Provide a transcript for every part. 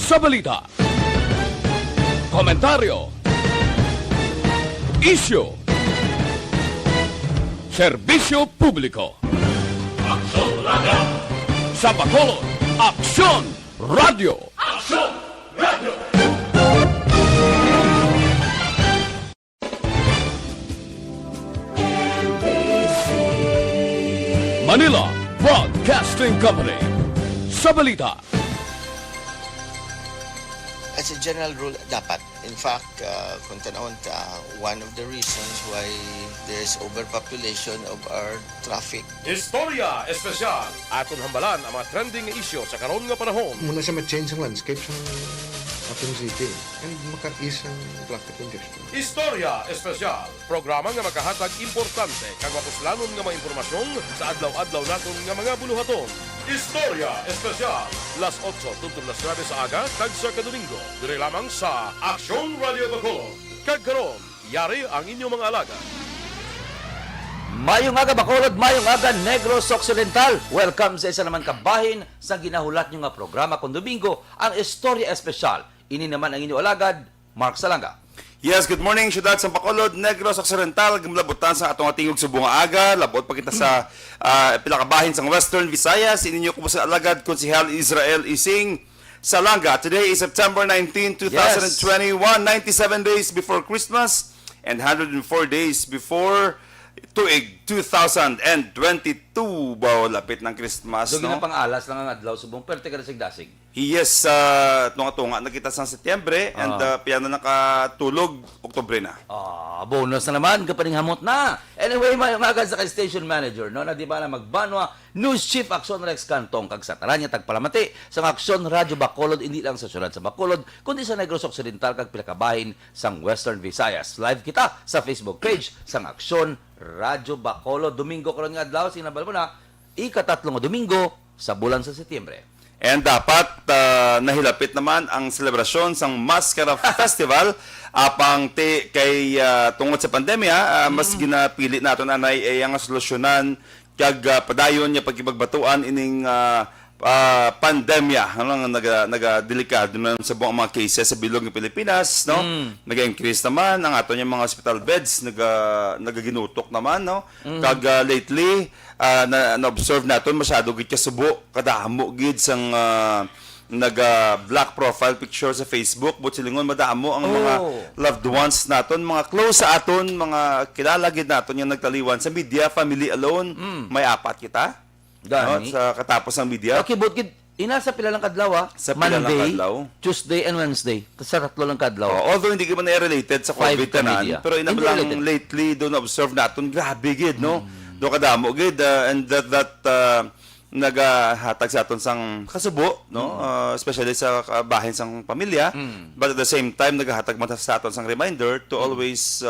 sa balita, komentaryo, isyu, serbisyo publiko. Aksyon Radio! Sa Bacolod, Aksyon Radio! Aksyon Radio! Manila Broadcasting Company. Sa balita. As a general rule, dapat. In fact, kung tanawin ka, one of the reasons why there's overpopulation of our traffic. Istorya Espesyal. Aton hambalan ang mga trending isyo sa karon nga panahon. Muna siya ma-change ang landscape sa ating city and maka-ease ang traffic congestion. Istorya Espesyal. Programa nga makahatag importante kag mapuslanon nga mga impormasyon sa adlaw-adlaw naton nga mga buluhaton. Istorya Espesyal. Las 8 tuntun las 9 sa aga kag sa kadomingo. Dire lamang sa Aksyon Radio Bacolod. Kag karon, yari ang inyong mga alaga. Mayong aga Bacolod, mayong aga Negros Occidental. Welcome sa isa naman kabahin sa ginahulat nyo nga programa kung Domingo, ang Istorya Espesyal. Ini naman ang inyong alagad, Mark Salanga. Yes, good morning, syudad sa Bacolod, Negros Occidental. Gimlabutan sa atong atingog sa bunga aga. Labot pa kita sa pilakabahin sa Western Visayas. Ininyo ko sa alagad, Konsehal Israel Ising Salanga. Today is September 19, 2021, 97 days before Christmas and 104 days before tuig 2022. Bao, lapit ng Christmas, Doon no? nga pang-alas lang ang adlaw subong perte ka dasig-dasig. Yes, tunga-tunga nakita sa Setyembre and piyano nakatulog Oktubre na. Bonus na naman, kapaning hamot na. Anyway, mayong aga sa station manager, no? Na di ba na magbanwa, News Chief Aksyon Rex Cantong, kag sa taranya tagpalamati, sa Aksyon Radyo Bacolod, hindi lang sa syudad sa Bacolod, kundi sa Negros Occidental, kag pilakabahin sang Western Visayas. Live kita sa Facebook page sang Aksyon Radyo Bacolod. Domingo karon nga adlaw, sinabal mo na, ika-3 Domingo sa bulan sa Setyembre. And dapat nahilapit naman ang selebrasyon sang Mascara Festival apang kay tungod sa pandemya mas ginapili naton anay ay ang solusyonan kag padayon niya pagkibagbatuan ining pandemya ano nagadelikado naman sa buong mga cases sa bilog ng Pilipinas, no? Naga-increase naman ang aton yung mga hospital beds, nagaginutok naman, no? Kag lately na-observe naton masyado gid kasubo kadamo gid sang naga-black profile picture sa Facebook, but silingon madamo ang mga loved ones naton, mga close sa aton, mga kilala gid naton yung nagtaliwan sa media, family alone, may 4 kita. No, sa katapos ng media. Okay, but inasa pila lang kadlaw Sa pila lang Monday, kadlaw. Tuesday, and Wednesday. Sa 3 lang kadlaw. Although hindi ka man related sa COVID tanan, pero inabalang lately doon observe naton grabe gid, no? Do kadamo gid and that nagahatag sa aton sang kasubo, no? Especially sa bahin sang pamilya, but at the same time nagahatag man sa aton sang reminder to always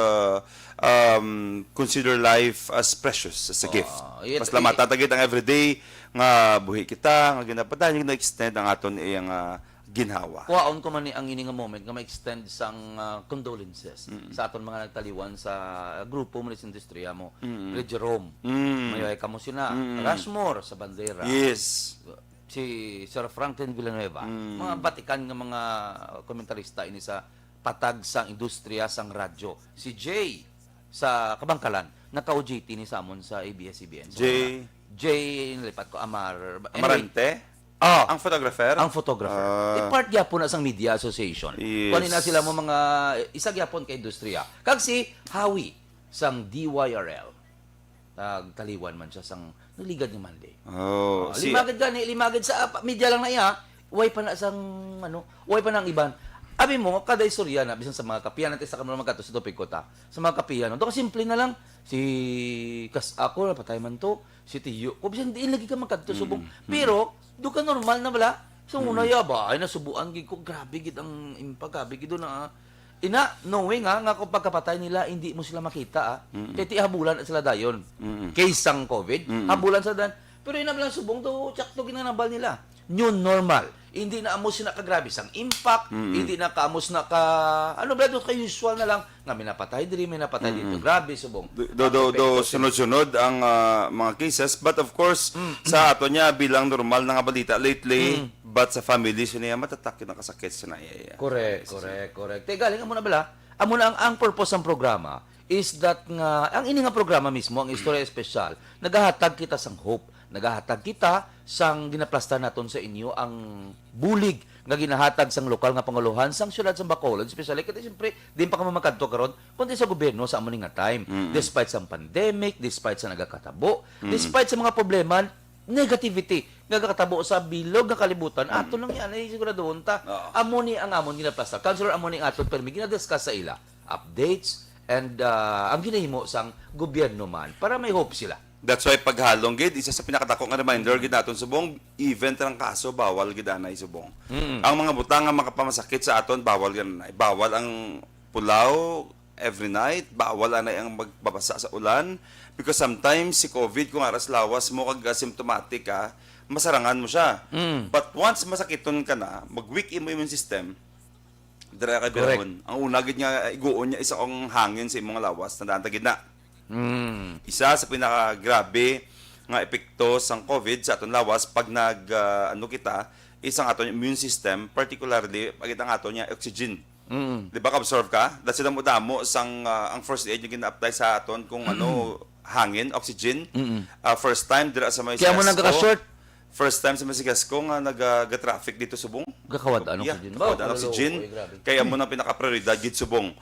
consider life as precious, as a gift. Pasalamat tatagit ang everyday nga buhi kita, nga ginapadayon na extend ang aton iyang ginhawa. Kuhaon ko man ni ang ini nga moment nga ma-extend sang condolences sa aton mga nagtaliwan sa grupo mo sa industriya mo. Jerome, mayoy kamo sina, Rushmore sa Bandera. Yes. Si Sir Franklin Villanueva. Mga batikan nga mga komentarista ini sa patag sang industriya sang radyo. Si Jay sa Kabangkalan, naka-OJT ni Samon sa ABS-CBN. So, Jay, nilipat ko, Amarante? Ang photographer? Ang photographer. Part gyapon na sang Media Association. Yes. Kanina sila mo mga isa gyapon ka industriya. Kag si Howie sang DYRL. Nagtaliwan man siya sang naligad ni Monday. Limagad sa media lang na iya. Way pa na sang way pa nang iban. Abi mo, kada istorya na, bisan sa mga kapiyan, natin sa kamera magkato sa topik ko ta, sa mga kapiyan, ito simple na lang, ako, napatay man to, si Tiyo, kung bisan diin lagi ka magkato subong, pero, do ka normal na wala, sa una yaba, ay nasubuan gid ko, grabe gid ang impagabi gid na, knowing nga kung pagkapatay nila, hindi mo sila makita, kaya ti habulan at sila dayon, case sang COVID, habulan sa dan, pero inabilang subong to, tsak to ginanabal nila, new normal. hindi na amos na kagrabe sang impact, hindi na kaamos na ka ano ba ka usual na lang nga minapatay diri, minapatay dito. Grabe subong. Do sunod-sunod ang mga cases, but of course sa ato niya bilang normal na nga balita lately, but sa family siya matatak na kasakit siya na iya. Correct. Te galing amo na bala. Amo na ang purpose ng programa is that nga ang ini nga programa mismo ang Istorya Espesyal nagahatag kita sang hope, nagahatag kita sang ginaplastar naton sa inyo ang bulig nga ginahatag sang lokal nga panguluhan sang syudad sa Bacolod, especially kasi siyempre din pa kamo makadto karon kundi sa gobyerno sa amo nga time, despite sa pandemic, despite sa nagakatabo, despite sa mga problema, negativity nga kakatabo sa bilog nga kalibutan, ato lang yan ay siguro doon ta amo ni ang amon ginaplastar. Councilor amo ni aton permi ginadiscuss sa ila updates and ang ginahimo sang gobyerno man para may hope sila. That's why paghalong gid isa sa pinakadako nga reminder gid naton subong event ang kaso bawal gid anay subong. Ang mga butang nga makapamasakit sa aton bawal gid anay. Bawal ang pulaw every night, bawal anay ang magbabasa sa ulan because sometimes si COVID kung aras lawas mo kag asymptomatic ka, masarangan mo siya. But once masakiton ka na, mag-weak mo immune system, dira ka birahon. Ang una gid nga iguon niya isa ang hangin sa imong lawas tandaan gid na. Isa sa pinakagrabe nga epekto sang COVID sa aton lawas pag kita isang aton immune system, particularly pag ang aton niya oxygen. Di ba ka-absorb ka? Dahil sila mo damo sang ang first aid yung gina-apply sa aton kung hangin, oxygen. First time dira sa may Kaya mo nagka-short. First time sa Masigas ko nga nag-traffic dito subong. Gakawad anong oxygen. Gakawad anong oxygen. Kaya mo nang pinaka-prioridad gid subong.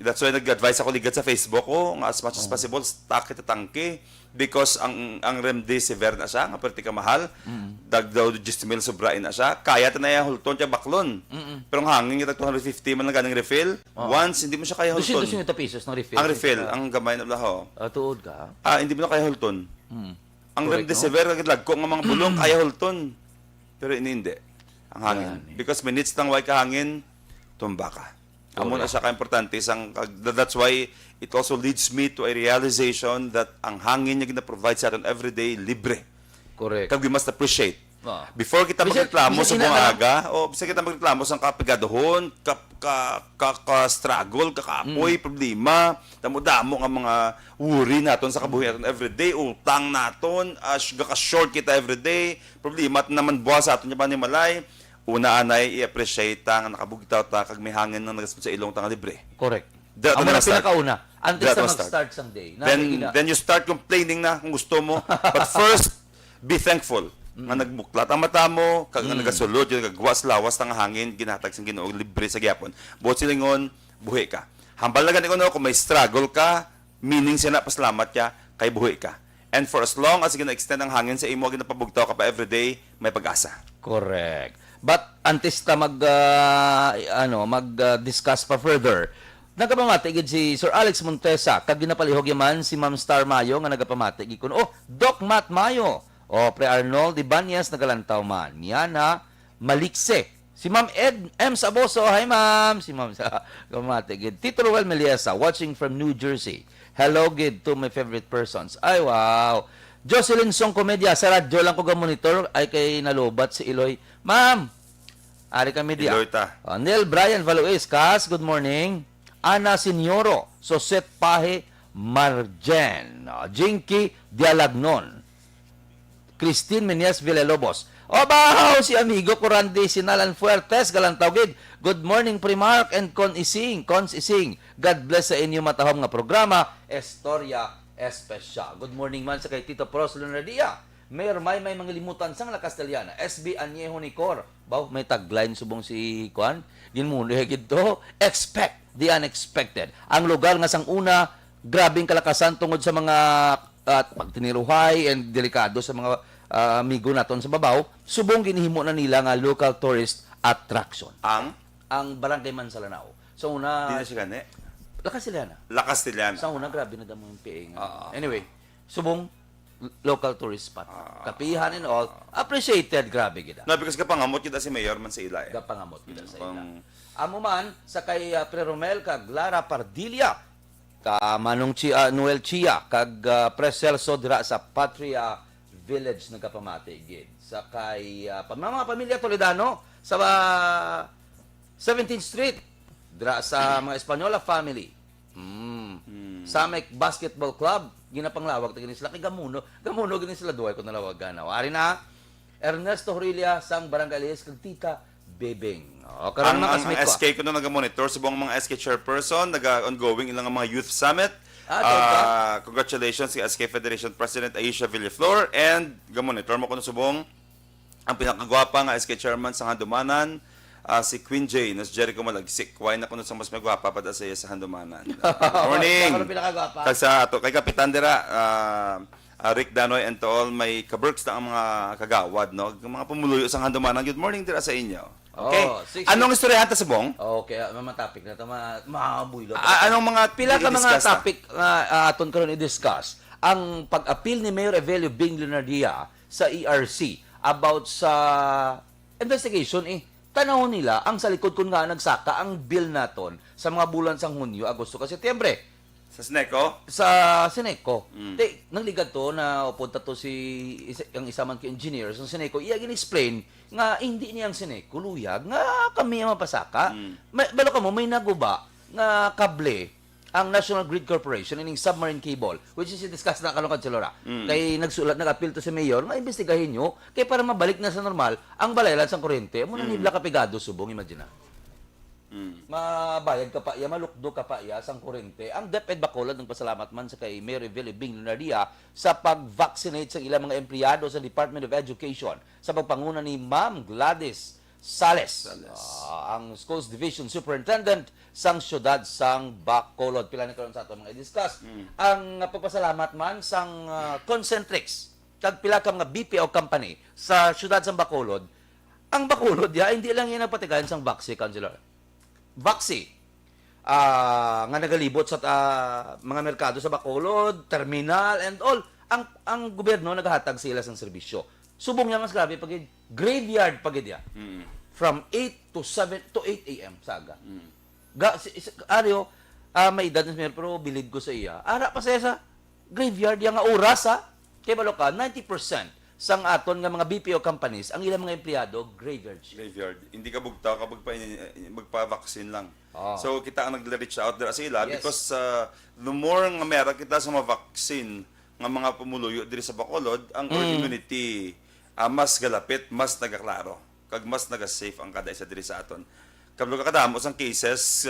That's why nag-advise ako ligad sa Facebook ko nga as much as possible stock kita tangke because ang remdesivir na siya nga perti ka mahal. Daw 10 mil sobrain na siya. Kaya ta na ya hulton tiya baklon. Pero ang hangin kita 250 man lang ganing refill. Once hindi mo siya kaya hulton. 200 pesos ng refill. Ang refill, ang gamay na laho. Tuod ka. Hindi mo na kaya hulton. Ang Correct, remdesivir kagad ko nga mga bulong kaya hulton. Pero hindi. Ang hangin. Because minutes lang way kahangin, tumba ka. Amo na siya ka-importante. That's why it also leads me to a realization that ang hangin niya gina-provide sa atin everyday, libre. Correct. Kag we must appreciate. Before kita magreklamo sa bungaga, bisa kita magreklamo sa kapigadohon, ka-struggle, kakapoy, problema, damo-damo nga mga worry naton sa kabuhi naton everyday, utang naton, gaka-short kita everyday, problema naman buwas sa aton niya panimalay, una anay i-appreciate ta nga nakabugtaw ta kag may hangin nang nagaspat sa ilong ta nga libre. Correct. Ang mga pinakauna, until sa mag-start sang day. Then you start complaining na kung gusto mo, but first, be thankful. Nga nagbuklat ang mata mo, kag nga nagasulod, yung nagagwas lawas ng hangin, ginatag sang Ginoo libre sa gyapon. Buot silingon, buhi ka. Hambal na ganito kung may struggle ka, meaning siya na pasalamat ka, kay buhi ka. And for as long as gina-extend ang hangin sa imo, ginapabugtaw ka pa everyday, may pag-asa. Correct. But antes ta mag-discuss pa further, nagapamati gid si Sir Alex Montesa, kag ginapalihog yaman si Ma'am Star Mayo nga nagapamati gid kuno. Doc Matt Mayo. Pre Arnold Ibanez nagalantaw man. Miana Malikse. Si Ma'am Ed M. Saboso. Hi, Ma'am. Si Ma'am sa kamate gid. Tito Ruel Meliesa watching from New Jersey. Hello gid to my favorite persons. Ay, wow. Jocelyn Song Komedia. Sa radyo lang ko ga-monitor ay kay nalubat si Iloy. Ma'am, ari ka media. Iloy ta. Neil Brian Valuez. Kas, good morning. Ana Signoro. Soset Pahe Marjen. Jinky Dialagnon. Christine Menes Villalobos. Bahaw si amigo ko Randy Sinalan Fuertes galantawgid. Good morning Primark and Cons Ising. God bless sa inyo matahom nga programa Istorya Espesyal. Good morning man sa kay Tito Pros Lunardia. Mayor may mga limutan sang la Castellana. SB Añejo ni Cor. Baw may tagline subong si Juan. Ginmuno higid to. Expect the unexpected. Ang lugar nga sang una grabing kalakasan tungod sa mga pagtiniruhay and delikado sa mga amigo naton sa babaw, subong ginihimo na nila nga local tourist attraction. Ang Barangay Mansalanao. So una Di na siya gani? La Castellana. Sa una grabe na damo yung PA. Anyway, subong local tourist spot. Kapihan and all, appreciated grabe gid. No, because kapangamot kita si Mayor man sa ila. Kapangamot gid sa ila. Amo man sa kay Pre Romel kag Lara Pardilla, ka Manong Noel Chia kag Pre Celso dira sa Patria Village nagapamati gid. sa kay mga pamilya Toledano sa 17th Street dra sa mga Espanyola family. Samek Basketball Club ginapanglawag tagin sila kay Gamuno gini sila duay ko nalawagan. Ari na Ernesto Horilia sang Barangay Alias kag Tita Bebeng. Karon Ang mga SK ko na nag-monitor sa buong mga SK chairperson, nag-ongoing ilang mga youth summit. Congratulations kay SK Federation President Aisha Villaflor and ga-monitor mo ko na subong ang pinakagwapa nga SK chairman sa Handumanan, si Queen Jay, nas Jericho Malagsik. Why na kuno sa mas magwapa pa sa iya sa Handumanan. Morning. Ano pinakagwapa? Kag sa ato kay Kapitan dira Rick Danoy and to all may kaberks na ang mga kagawad no, mga pumuluyo sa Handumanan. Good morning dira sa inyo. Okay. Anong istoryahan ta subong? Okay, mga topic na to mabuilo. Anong mga Pila ka mga i-discuss ta? topic aton karon i-discuss ang pag-appeal ni Mayor Evelio Bing Lunardia sa ERC about sa investigation tanawon nila ang sa likod kun nga nagsaka ang bill naton sa mga bulan sang Hunyo, Agosto ka Setyembre Sa SNECO? sa Seneco. Nagligad to na upunta to ang isa man ki engineer sa Seneco. Iya gin-explain nga hindi niyang Seneco luyag nga kami ang mapasaka. Balo ka mo may naguba nga kable ang National Grid Corporation ining submarine cable which is discuss na kalong kanselora. Kay nag-appeal to si mayor nga imbestigahin nyo kay para mabalik na sa normal ang balaylan sa kuryente. Amo na nibla kapigado subong imagine na. Mabayad ka pa iya, malukdo ka pa iya sang kuryente. Ang DepEd Bacolod ng pasalamat man sa kay Mayor Evelio Bing Lunardia sa pag-vaccinate sa ilang mga empleyado sa Department of Education sa pagpanguna ni Ma'am Gladys Sales. Ang Schools Division Superintendent sang syudad sang Bacolod. Pila na karon sa ato mga i-discuss. Ang pagpasalamat man sang Concentrix kag pila ka mga BPO company sa syudad sang Bacolod. Ang Bacolod hindi lang yan nagpatigayan sang vaccine, Councilor. Vaccine nga nagalibot sa mga merkado sa Bacolod, terminal and all. Ang gobyerno naghahatag sila sang serbisyo. Subong niya mas grabe pagid graveyard pagid ya. From 8 to 7 to 8 AM saga. Aryo may edad na mayor pero bilid ko sa iya. Ara pa sa graveyard yang nga oras kay balo ka 90% sang aton nga mga BPO companies ang ilang mga empleyado graveyard shift. Graveyard. Hindi ka bugtaw kapag magpa-vaccine lang. So kita ang nag-reach out dira sa ila because the more nga meron kita sa mga vaccine nga mga pumuluyo diri sa Bacolod, ang herd immunity mas galapit, mas nagaklaro, kag mas naga-safe ang kada isa diri sa aton. Kablo ka kadamo sang cases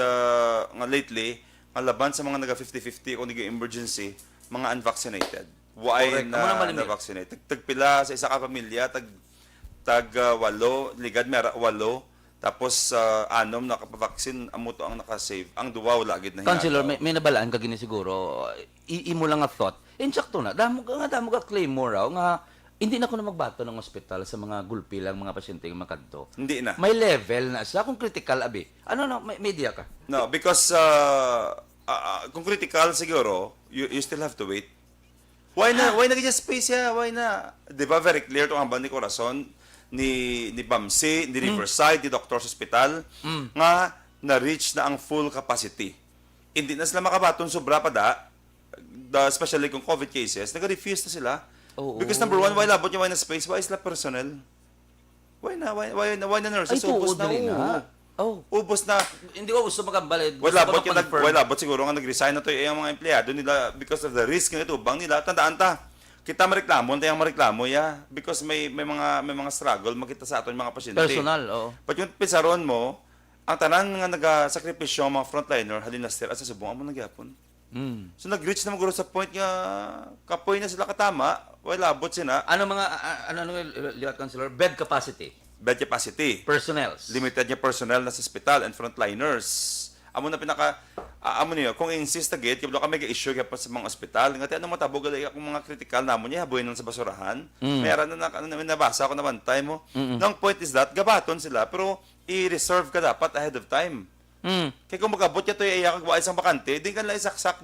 nga lately nga laban sa mga naga 50-50 o naga emergency, mga unvaccinated. Why na vaccinate? Tagpila sa isa ka pamilya, tag 8, ligad mera 8, tapos 6 nakapavaksin, amo to ang nakasave. Ang duwa wala gid na Councilor, may nabalaan ka gini siguro. Imo lang nga thought. Insakto na. Damo ka claim mo raw nga hindi na ko na magbato ng ospital sa mga gulpi lang mga pasyente nga makadto. Hindi na. May level na siya kung critical abi. May idea ka? No, because kung critical siguro, you still have to wait. Why na ganyan space ya? Why na? 'Di ba very clear to ang band ni Corazon ni Bamsi, ni Riverside, ni Doctors Hospital nga na-reach na ang full capacity. Hindi na sila makabaton sobra pa especially kung COVID cases, nag-refuse na sila. Because number one, why labot niya why na space? Why sila personnel? Why na nurses? Ubos na. Ubos na. Hindi ko gusto magambal. Wala bot siguro nga nag-resign na to yung mga empleyado nila because of the risk nga ito bang nila tandaan ta. Kita mareklamo, tayong mareklamo because may mga struggle makita sa aton mga pasyente. Personal, But yung pisaron mo, ang tanan nga naga-sakripisyo mga frontliner halin na at sa subong mo nagyapon. So nag-reach na maguro sa point nga kapoy na sila katama, wala bot sila. Ano liwat councilor? Bed capacity. Bed capacity. Personnels. Limited niya personnel na sa hospital and frontliners. Amo na amo niyo kung insist agad kaya kami ga-issue kaya sa mga ospital ngati ano matabog gali akong mga critical namo niya habuin nang sa basurahan. Meron na nabasa ako na one time mo. The point is that gabaton sila pero i-reserve ka dapat ahead of time. Kaya kung magabot niya to iya kag isang bakante, din kan lang isaksak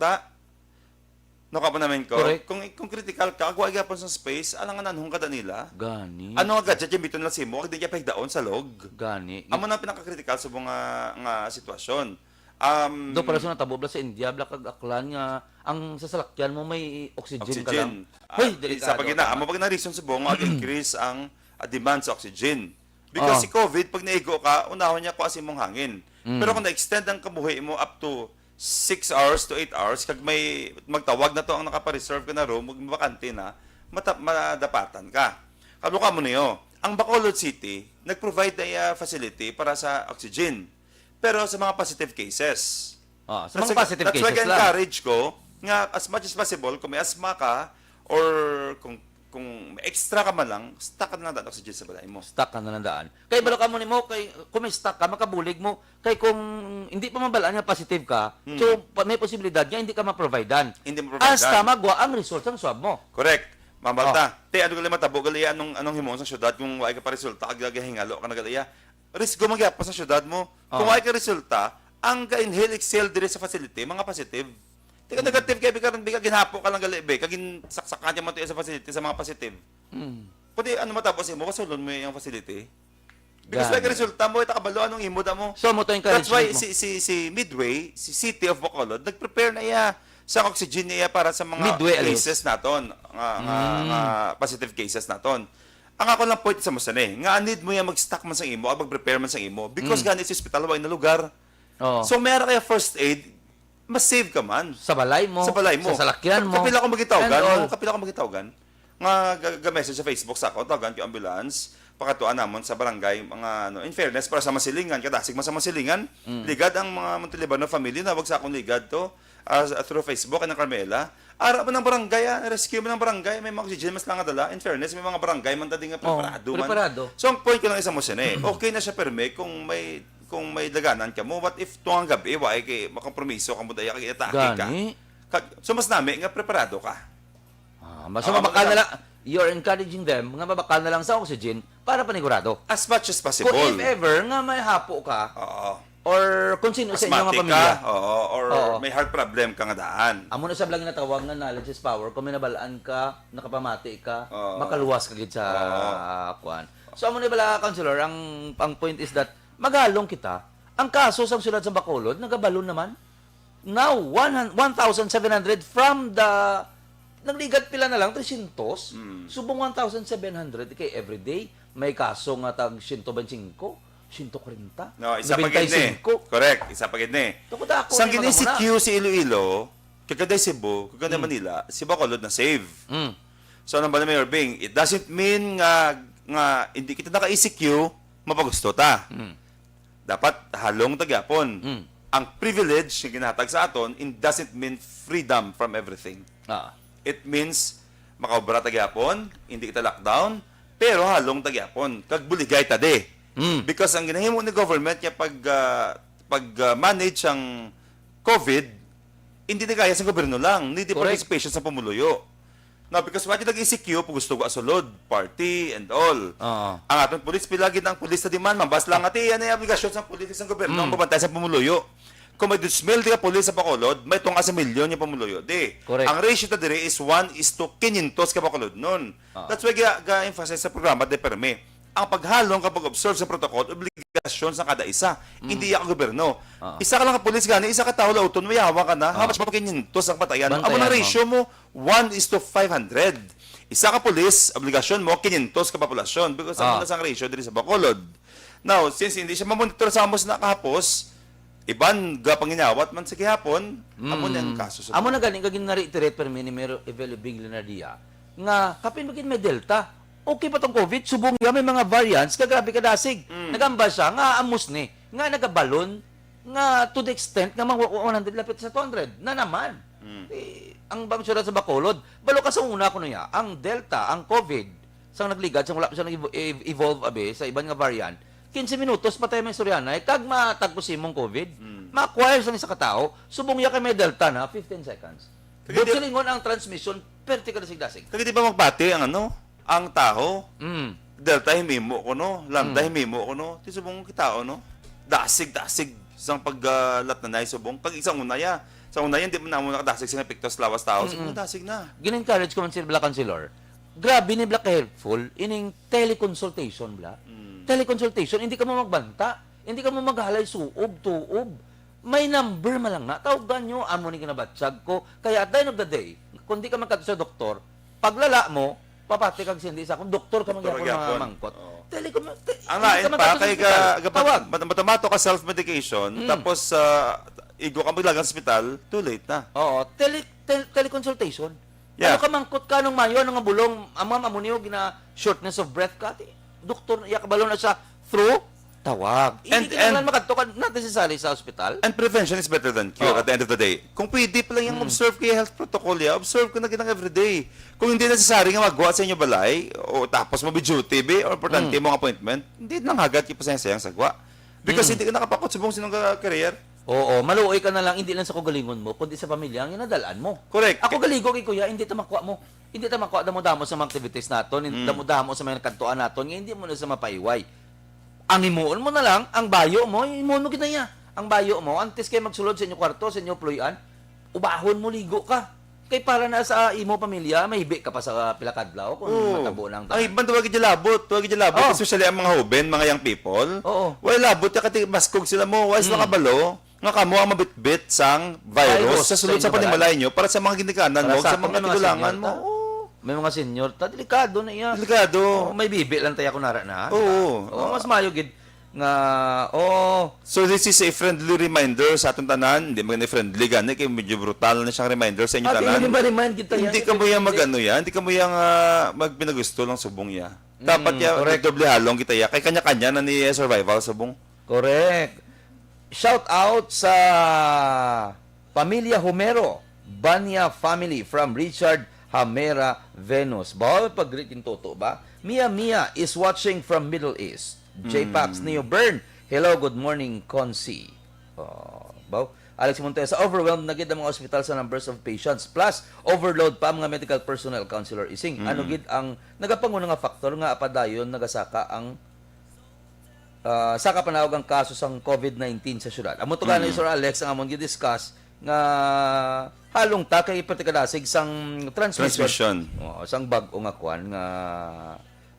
No ka pa namin ko. Correct. Kung critical ka, agwa gyapon sa space, alang nanhong kada nila. Gani. Ano nga gadget yung biton na simo, kag di kaya pagdaon sa log. Gani. Amo na pinaka-critical sa mga nga sitwasyon. Do para sa natabo sa India bla kag aklan nga ang sasalakyan mo may oxygen ka lang. Hoy, sa pagina, amo pag na reason sa buong increase ang demand sa oxygen. Because Oh. si COVID, pag naigo ka, unahon niya kung asin mong hangin. Pero kung na-extend ang kabuhi mo up to 6 hours to 8 hours, kag may magtawag na to ang nakapareserve ka na room, magbakante na, madapatan ka. Kaluka mo niyo, ang Bacolod City, nag-provide na facility para sa oxygen. Pero sa mga positive cases. Sa mga positive That's why cases lang. encourage ko, nga as much as possible, kung may asthma ka, or kung may extra ka man lang, stock ka na lang oxygen sa balay mo. Stuck ka na ng daan. Kay balo ka mo nimo, kay kung may stuck ka, makabulig mo. Kay kung hindi pa mabalaan nga positive ka, so may posibilidad nga hindi ka ma-providean. Hindi mo providean. Hasta magwa ang result ng swab mo. Correct. Mamalta. Te, ano gali matabo, gali anong himong sa syudad, kung wala ka pa resulta, agagahingalo ka na gali risk magyapa sa syudad mo. Kung wala ka resulta, ang ka-inhale, exhale dire sa facility, mga positive. Di ka negative kaya bigka ginhapo ka lang gali, be, kagin saksakan niya mo sa facility sa mga positive. Kundi ano matapos mo, kasulon mo yung facility. Because wala ka resulta mo, itakabalo, anong imuda mo. So mo to That's why encouragement mo. si Midway, si City of Bacolod, nag-prepare na iya sa oxygen niya para sa mga Midway, alias. cases naton, nga positive cases naton. Ang ako lang point sa mo sanay, nga need mo yan mag-stock man sa imo, o mag-prepare man sa imo, because ganit sa hospital, wala na lugar. Oo. So, meron kaya first aid, mas save ka man. Sa balay mo, Sa balay mo. sa salakyan mo. Kapila ko magitawgan, and all. kapila ko magitawgan, nga ga-message sa Facebook sa ako, tawagan ko ambulance, pakatuan namon sa barangay, mga in fairness, para sa masilingan, kadasig man sa masilingan, ligad ang mga Montalibano family, na wag sa akong ligad to, through Facebook, ng Carmela, ara mo ng barangay, rescue mo ng barangay, may mga oxygen, mas lang dala. In fairness, may mga barangay, man nga preparado man. preparado. So, ang point ko lang isa mo siya okay na siya perme kung may daganan ka mo, what if tuwang gabi, why kay makompromiso ka mo daya kay atake ka. Gani. So, mas nami, nga preparado ka. So mabakal na lang, you're encouraging them, nga mabakal na lang sa oxygen para panigurado. As much as possible. Kung if ever nga may hapo ka, Oo. or kung sino sa inyo nga Asthmatic pamilya, ka, or Oo. may heart problem ka nga daan. amo na sa vlog na tawag nga knowledge is power, kung may nabalaan ka, nakapamati ka, Oo. makaluwas ka gid sa kuan. So amo na bala, Councilor, ang point is that magalong kita. Ang kaso sa sulad sa Bacolod, nagabalon naman. Now, 1,700 from the nagligat pila na lang 300. Subong 1,700 kay everyday. May kaso nga tag 125, 140. No, isa pa gid ni. Correct, isa pa gid ni. Tukod ako. Sang gini si Q si Iloilo, kagaday Cebu, kagaday Manila, si Bacolod na save. So ano ba na Mayor Bing, it doesn't mean nga hindi kita naka-ECQ, mapagusto ta. Dapat halong tagyapon. Ang privilege na ginatag sa aton, it doesn't mean freedom from everything. It means makaobra tagyapon, hindi kita lockdown, pero halong tagyapon. Kagbuligay tade. Because ang ginahimo ni government niya pag manage ang COVID, hindi na kaya sa gobyerno lang, hindi participation sa pamuluyo. Now, because wadi nag-ECQ, gusto ko asulod, party, and all. Ang atong pulis, pilagin ang pulis sa demand, mabas lang ati, yan ay obligasyon sa pulis ng gobyerno, ang pabantay sa pamuluyo. Kung may dismil di ka pulis sa Bacolod, may tunga sa milyon yung pamuluyo. Di. Correct. Ang ratio na dire is 1:500 ka Bacolod nun. That's why ga-emphasize sa programa de perme. Ang paghalong kapag observe sa protocol, obligasyon sa kada isa. Hindi ang gobyerno. Isa ka lang ka pulis gani, isa ka tao lauton, may hawa ka na. How much mo 500 ang patayan? Ang Bantayan mga mo. ratio mo, 1:500. Isa ka pulis, obligasyon mo, 500 ka populasyon. Because ang ang ratio diri sa Bacolod. Now, since hindi siya mamonitor sa amos na kahapos, iban ga panginawat man sa gihapon, amo na ang kaso sa Amo na galing kagin na-reiterate per minimero evaluating Leonardia nga kapin magin may delta. Okay pa tong COVID, subong ya may mga variants ka grabe ka dasig. Nagamba siya nga amos ni, nga nagabalon nga to the extent nga mga 100 lapit sa 200 na naman. Ang bang syudad sa Bacolod, balo ka sa una ko niya, ang delta, ang COVID, sang nagligad, sang wala pa siya nag-evolve abe sa ibang nga variant, 15 minutos patay may Sorianay, kag matagpos imong COVID, ma-acquire sa isa ka tao, subong ya kay may delta na 15 seconds. But silingon ang transmission, vertical dasig. Kaya di ba magpati ang taho? Delta himimo ko no, lambda himimo ko no. Ti subong kitao no. Dasig sang paglat na subong kag isang unaya. Sa unaya di mo na mo nakadasig sa epektos lawas tao, subong dasig na. Gin-encourage ko man si Black Councilor. Grabe ni Black helpful ining teleconsultation Black. Teleconsultation, hindi ka mo magbanta, hindi ka mo maghalay suob, tuob. May number man lang na. Tawagan nyo, amo ni kinabatsag ko. Kaya at the end of the day, kung di ka magkata sa doktor, paglala mo, papati kag sindi sa akong doktor ka Doktor magyapon magyapon. mga mangkot. Oo. hindi Ang lain ka pa, makatapos kay sa ospital. ka, Tawag. matamato ka self-medication, tapos igo ka maglagang sa ospital, too late na. Oo, teleconsultation. Yeah. Ano ka mangkot ka nung mayo, ano nga bulong, amam amuniyo, gina shortness of breath ka, doktor, iya kabalo na siya, through, tawag. Hindi ka naman makatukan natin si Sally sa ospital. And prevention is better than cure Oo. at the end of the day. Kung pwede pa lang yung observe kayo health protocol observe ko na ginang everyday. Kung hindi necessary nga magawa sa inyo balay, o tapos mo duty be, or importante mong appointment, hindi nang hagat yung pasayang sagwa. Because hindi ka nakapakot sa buong sinong career. Oo, maluoy ka na lang, hindi lang sa kagalingon mo, kundi sa pamilya, ang inadalaan mo. Correct. Ako galigo kay kuya, hindi ta makuha mo. Hindi ta makuha damo-damo sa mga activities naton, hindi damo-damo sa mga kantuan naton, nga hindi mo na sa mapaiway. Ang imuon mo na lang, ang bayo mo, imuon mo kinaya. Ang bayo mo, antes kayo magsulod sa inyo kwarto, sa inyo pluyan, ubahon mo, ligo ka. Kay para na sa imo pamilya, mahibi ka pa sa pilakadlaw kung matabo ng Ay, ibang tuwag labot. Oo. Especially ang mga hoben, mga young people. Oo. Wala labot, kati maskog sila mo. Wais nakabalo. Nga kamo ang mabitbit sang virus sa sulod sa sa inyo panimalay nyo para sa mga ginikanan mo, Para sa mga may tigulangan senior mo. ta. May mga senior, delikado na iya. Delikado. Oo, may bibi lang tayo kunara na. Oo. Oo, mas mayo gid nga So this is a friendly reminder sa atong tanan. Hindi maganda friendly gani kay medyo brutal na siyang reminder sa inyo tanan. hindi ba remind kita yan? Hindi ka mo yang magano yan, hindi ka mo yang magpinagusto lang subong ya. Dapat ya correct. doble halong kita ya. Kay kanya-kanya na ni survival subong. Correct. Shout out sa Pamilya Homero, Banya family from Richard Hamera, Venus. Bawal pag-greet yung toto ba? Mia is watching from Middle East. J-Pax Neo Bern. Hello, good morning, Consi. Baw. Alex Montesa, overwhelmed na gid ang mga ospital sa numbers of patients. Plus, overload pa ang mga medical personnel, Counselor Ising. Ano gid ang nagapanguna nga faktor nga apadayon nagasaka ang saka panawag ang kaso sang COVID-19 sa syudad. Amo to ni Sir Alex ang among gi-discuss nga halong ta kay pertikadasig sang transmission. Sang bag-o nga kwan nga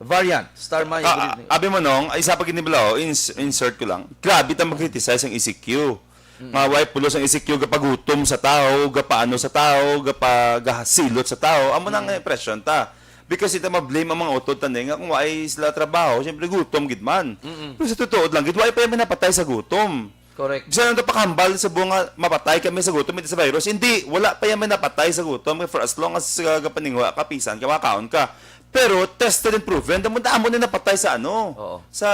variant. Star Maya. Abi mo nong, ay isa pa giniblaw, insert ko lang. Grabe ta mag-criticize ang ECQ. Mga wipe pulos ang ECQ gapagutom sa tao, gapaano sa tao, gapagasilot sa tao. Amo nang impression ta. Because ita ma-blame ang mga utod taning nga kung ay sila trabaho, siyempre gutom gid man. Pero sa totoo lang, gid why pa may napatay sa gutom. Correct. Bisa nang pakambal sa bunga mapatay kami sa gutom hindi sa virus. Hindi, wala pa yaman napatay sa gutom for as long as gapaningwa ka pisan ka makaon ka. Pero tested and proven, damo na napatay sa ano? Oo. Sa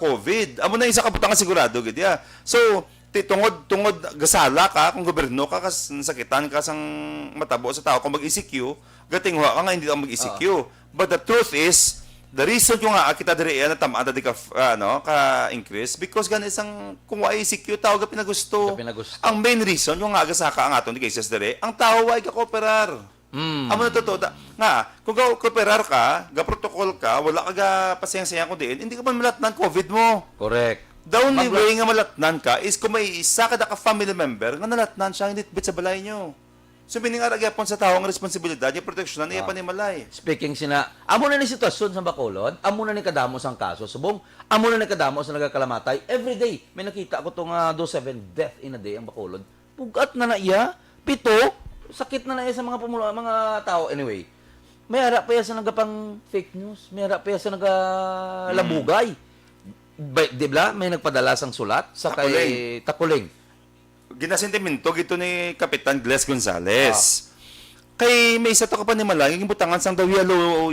COVID. Amo na isa ka butang sigurado gid ya. So, tungod gasala ka kung gobyerno ka kas sakitan ka sang matabo sa tao kung mag-ECQ, gatingwa ka nga hindi ka mag-ECQ. But the truth is, the reason yung nga kita diri na tamaan di ka ka increase because gan isang kung wa ECQ tao ga pinagusto. Ang main reason yung nga gasaka ang aton di cases diri, ang tao wa ka kooperar. Amo na totoo nga kung kooperar ka, ga protocol ka, wala ka ga pasayang-sayang ko diin, hindi ka man malatnan COVID mo. Correct. The only way nga malatnan ka is kung may isa ka ka family member nga nalatnan siya hindi bit sa balay nyo. So bining aragapon sa tao ang responsibilidad yung proteksyonan iya panimalay. Speaking sina, amo na ni sitwasyon sa Bacolod, amo na ni kadamos ang kaso subong, amo na ni kadamos ang nagakalamatay every day. May nakita ko tong 27 death in a day ang Bacolod. Pugat na iya, 7, sakit na iya sa mga mga tao anyway. May harap pa iya sa nagapang fake news, may harap pa iya sa nagalabugay. Di ba? May nagpadala sang sulat sa kay Takuling. Ginasentimento gito ni Kapitan Gles Gonzales. Kay may isa to ka pa ni Malay, yung butangan sang daw yellow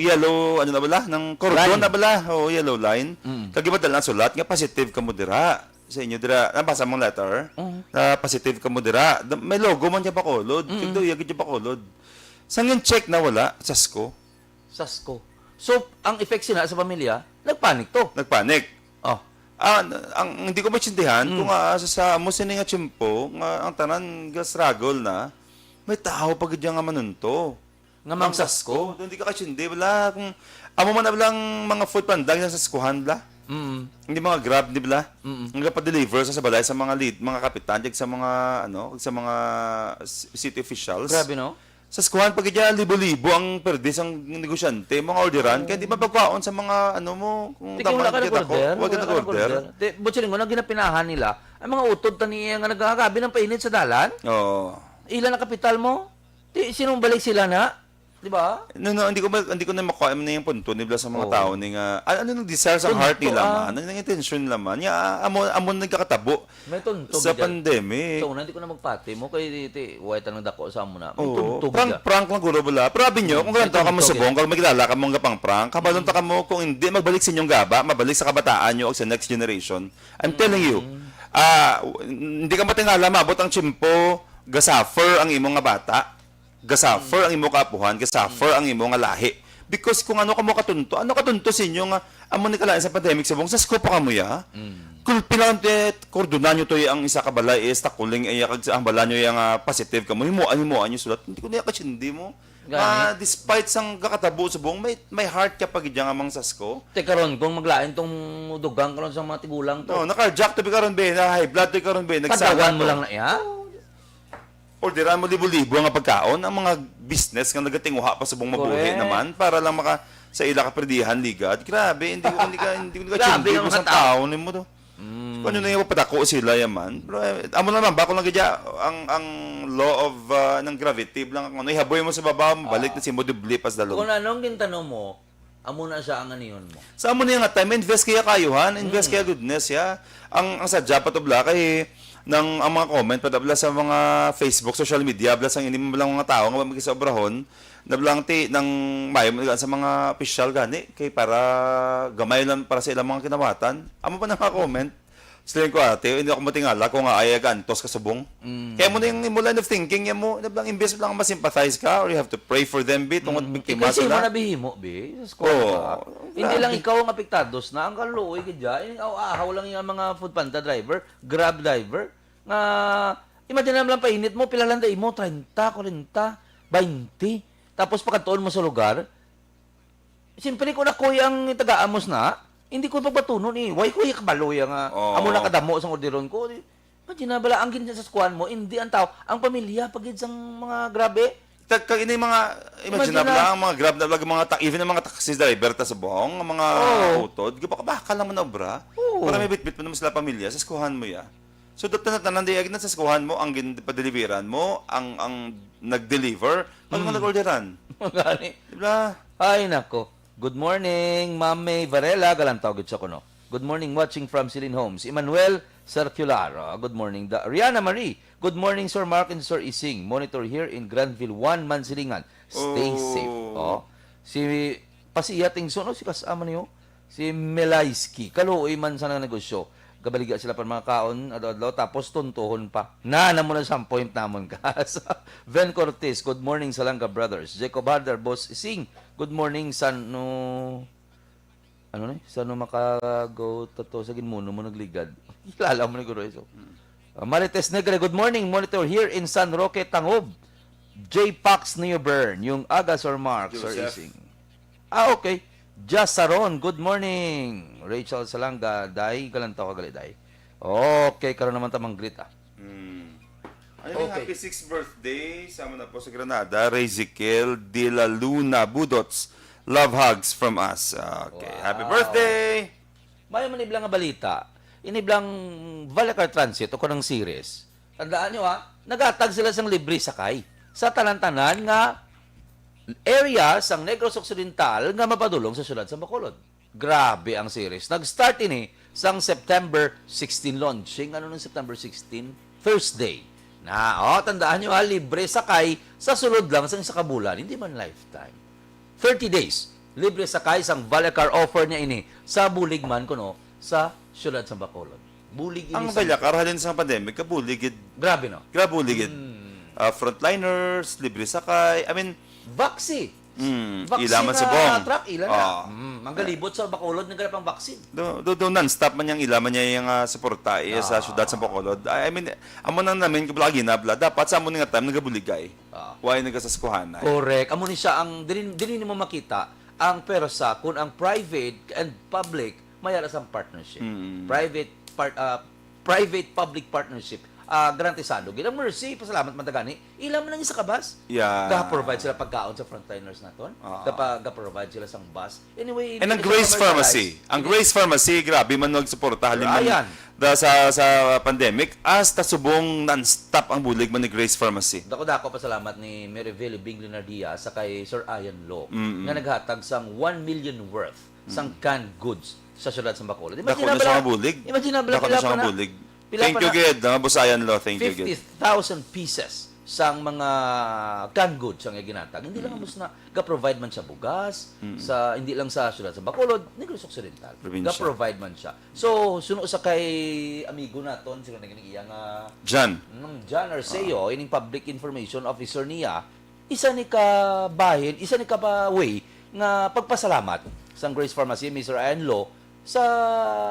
ano na bala ng cordon na bala o yellow line. Kagibadala ang sulat nga positive ka mo dira sa inyo dira. Nabasa mong letter? Na positive ka mo dira. May logo man diya Bacolod. Tigdo yagid diya Bacolod. Sang yung check na wala, Sasko. So, ang effect sina sa pamilya, nagpanik to. Nagpanik. Oh. Ang hindi ko maintindihan kung sa mo sini nga tiyempo nga ang tanan ga struggle na may tao pag nga manunto Nga mang Sasko. hindi ka katsindi wala kung amo man na lang mga food pandang sa Saskohan la hindi mga grab di bala nga pa-deliver sa balay sa mga lead mga kapitan sa mga sa mga city officials. Grabe no? Sa Saskohan pag libo-libo ang perdis ang negosyante, mga orderan, kaya di ba pagkaon sa mga mo, kung Tiki, wala ka nag-order. wag ka nag-order. Butchiling mo, nang ginapinahan nila, ang mga utod taniya nga nagkakabi ng painit sa dalan, Oo. ilan ang kapital mo? Sinong balik sila na? Di ba? No, hindi ko na makuha na yung punto nila sa mga Oo. tao ni nga ano nang desire sa Tunto, heart nila ah. man, ano nang intention nila man. Ya amo nagkakatabo May tunto. sa bigyan. pandemic. So, hindi ko na magpati mo kay white ang dako sa mo na. May Oo, tunto. bigyan. prank lang guro bala. Pero abi nyo, kung ganito ka mo tunto, subong, kung magkilala ka mong gapang prank, kabalon ta ka mo kung hindi magbalik sa inyong gaba, mabalik sa kabataan nyo o sa next generation. I'm telling you, hindi ka matingala, maabot ang chimpo, gasuffer ang imong nga bata, gasuffer ang imong kaapuhan, gasuffer ang imong nga lahi. Because kung ano ka mo katunto sa inyo nga, amo ni kalain sa pandemic sa bong, sa scope pa ka mo ya. Kung pinakante, kordonan nyo to ang isa ka balay is takuling ay ang bala nyo yung positive ka mo, himuan nyo sulat, hindi ko na yakachindi mo. Despite sang kakatabo sa buong, may heart ka pag idya nga mang sasko. Teka ron, kung maglain tong dugang karon sa mga tigulang to. No, naka-jack to be karon be, na high blood to karon be, Padawan mo lang na iya. Orderan mo libo-libo ang pagkaon, ang mga business nga nagatinguha pa sa buong mabuhi Correct. naman para lang maka sa ila ka perdihan ligad. Grabe, hindi ko Grabe chindi ang mo sa mga tao. taon mo to. Kung ano na yung patako sila yaman. Pero amo naman bako lang gadya ang law of ng gravity lang ano ihaboy mo sa baba, balik na si mo dubli pas dalog. Kung anong gintano mo, amo na siya ang aniyon mo. Sa amo niya nga time, invest kaya kayuhan, invest kaya goodness, ya. Ang sadya patubla kay ang mga comment padabla sa mga Facebook, social media, bla sang ini lang mga tao nga magisobrahon, nablang ti ng mayo sa mga official gani kay para gamay lang para sa ilang mga kinawatan. Amo pa naka-comment. Sila ko ate, hindi ako matingala kung ay gantos ka subong. Kaya mo na yung line of thinking yan mo, nablang imbes lang ma-sympathize ka or you have to pray for them bit tungod biktima Kasi mo sila. nabihimo, be. Sa Oo. ka. Hindi lang ikaw ang apektados na. Ang kaluoy ka dyan. Ahaw lang yung mga food panda driver, grab driver. Nga, imagine naman lang painit mo, pilalanday mo, 30, 40, 20. Tapos pagkatuon mo sa lugar, siyempre ko na kuya ang taga-amos na, hindi ko pagbatunon eh. Why kuya kabaloy nga, Oo. amo na kadamo sa orderon ko. Imagine na bala, ang ginsa sa skuan mo, hindi ang tao, ang pamilya, pagid sang mga grabe. Kag ini mga imagine Imagine lang mga grab na vlog mga even ang mga taxi driver ta sa buong ang mga Oo. utod gabaka lang man na obra Oo. para may bitbit mo naman sila pamilya sa eskuhan mo ya. So daptan na tanan na sa eskuhan mo ang ginpadeliveran mo ang nag-deliver ano nga nag-orderan. Gani. Diba? Ay, nako. Good morning, Ma'am May Varela. Galantaw, good sa kuno. Good morning, watching from Celine Homes. Emmanuel Circular. Good morning. Rihanna Marie. Good morning, Sir Mark and Sir Ising. Monitor here in Granville 1, Mansilingan. Stay safe. Si Pasiyating Sono, si kasama niyo. Si Melayski. Kaluoy man sa negosyo. Gabaliga sila pa mga kaon, adlaw tapos tuntuhon pa. Na mo na sa point namon ka. Ven Cortez, good morning Salanga Brothers. Jacob Harder, Boss Ising. Good morning Sano Sano makago to sa ginmuno mo nagligad. Kilala mo ni Guro iso. Marites Negre, good morning. Monitor here in San Roque, Tangob. J. Pax Neoburn, yung Agas or Mark, Sir Joseph. Ising. Okay. Just Saron, good morning. Rachel Salanga, Day, galantaw ka gali, Day. Okay, karon naman tamang greet Ano yung Okay. happy 6th birthday? Sama na po sa Granada, Rezikel de la Luna Budots. Love hugs from us. Okay, happy birthday! May maniblang nga balita. Iniblang Valacar Transit o kanang series. Tandaan nyo nagatag sila sang libre sakay sa tanan-tanan nga area sang Negros Occidental nga mapadulong sa syudad sa Bacolod. Grabe ang series. Nag-start ini sang September 16 launching. Ano nung September 16? Thursday. Tandaan nyo libre sakay sa sulod lang sang isa ka bulan. Hindi man lifetime. 30 days. Libre sakay sang Valacar offer niya ini sa bulig man kuno sa syudad sa Bacolod. Bulig ini Ang sa... Valakar halin sa pandemic, kabuligid. Grabe no? Grabuligid. Frontliners, libre sakay. I mean, Vaccine. ilaman sa buong. Truck, ilan na. Ang galibot sa Bacolod ng ganapang vaccine. Do non-stop man yung ilaman niya yung suporta sa syudad sa Bacolod. I mean, amo nang namin kablagi na bla. Dapat sa amo nga time nagabuligay. Why nagasaskuhan na. Correct. Amo ni siya ang dili mo makita ang persa kung ang private and public mayara sang partnership. Private public partnership garantisado. Gila Mercy, pasalamat man gani. Ilam man lang isa ka bus. Yeah. Ga-provide sila pagkaon sa frontliners naton. Ga-provide sila sang bus. Anyway, And ang hindi Grace sila Pharmacy. commercialize. Ang Grace Pharmacy, grabe man nagsuportahan Ayan. sa pandemic. Hasta subong non-stop ang bulig man ni Grace Pharmacy. Dako pasalamat ni Meriville Bing Linardia sa kay Sir Ian Law nga naghatag sang 1 million worth sang canned goods sa syudad sa Bacolod. Dako na siya ang bulig. Imagine Dako na siya ang bulig. Thank you, Gid. Busayan Law. Thank you, Gid. 50,000 pieces sang mga canned goods ang ginatag. Hindi lang amos na ga-provide man siya bugas sa hindi lang sa syudad sa Bacolod, Negros Occidental. Probinsya. Ga-provide man siya. So suno sa kay amigo naton sila naging iya nga Jan. John Arceo, ining public information officer niya, isa ni ka bahin, isa ni ka pa way nga pagpasalamat sang Grace Pharmacy, Mr. Ian Law, sa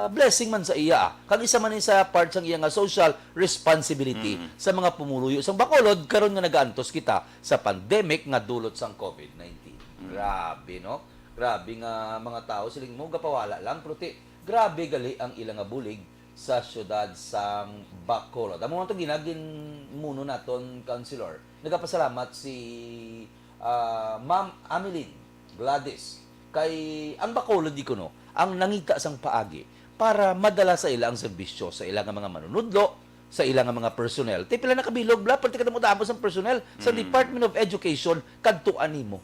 blessing man sa iya. Kag isa man ni sa part sang iya nga social responsibility sa mga pumuluyo sang Bacolod karon nga nagaantos kita sa pandemic nga dulot sang COVID-19. Grabe, no? Grabe nga mga tao siling mo gapawala lang pero grabe gali ang ilang nga bulig sa syudad sang Bacolod. Amo man to ginagin muno naton councilor. Nagapasalamat si Ma'am Ameline Gladys kay ang Bacolod di kuno ang nangita sang paagi para madala sa ila ang serbisyo sa ilang mga manunudlo, sa ilang mga personnel. Ti pila nakabilog bla perti kada mo daapos ang personnel sa Department of Education kadtuan nimo.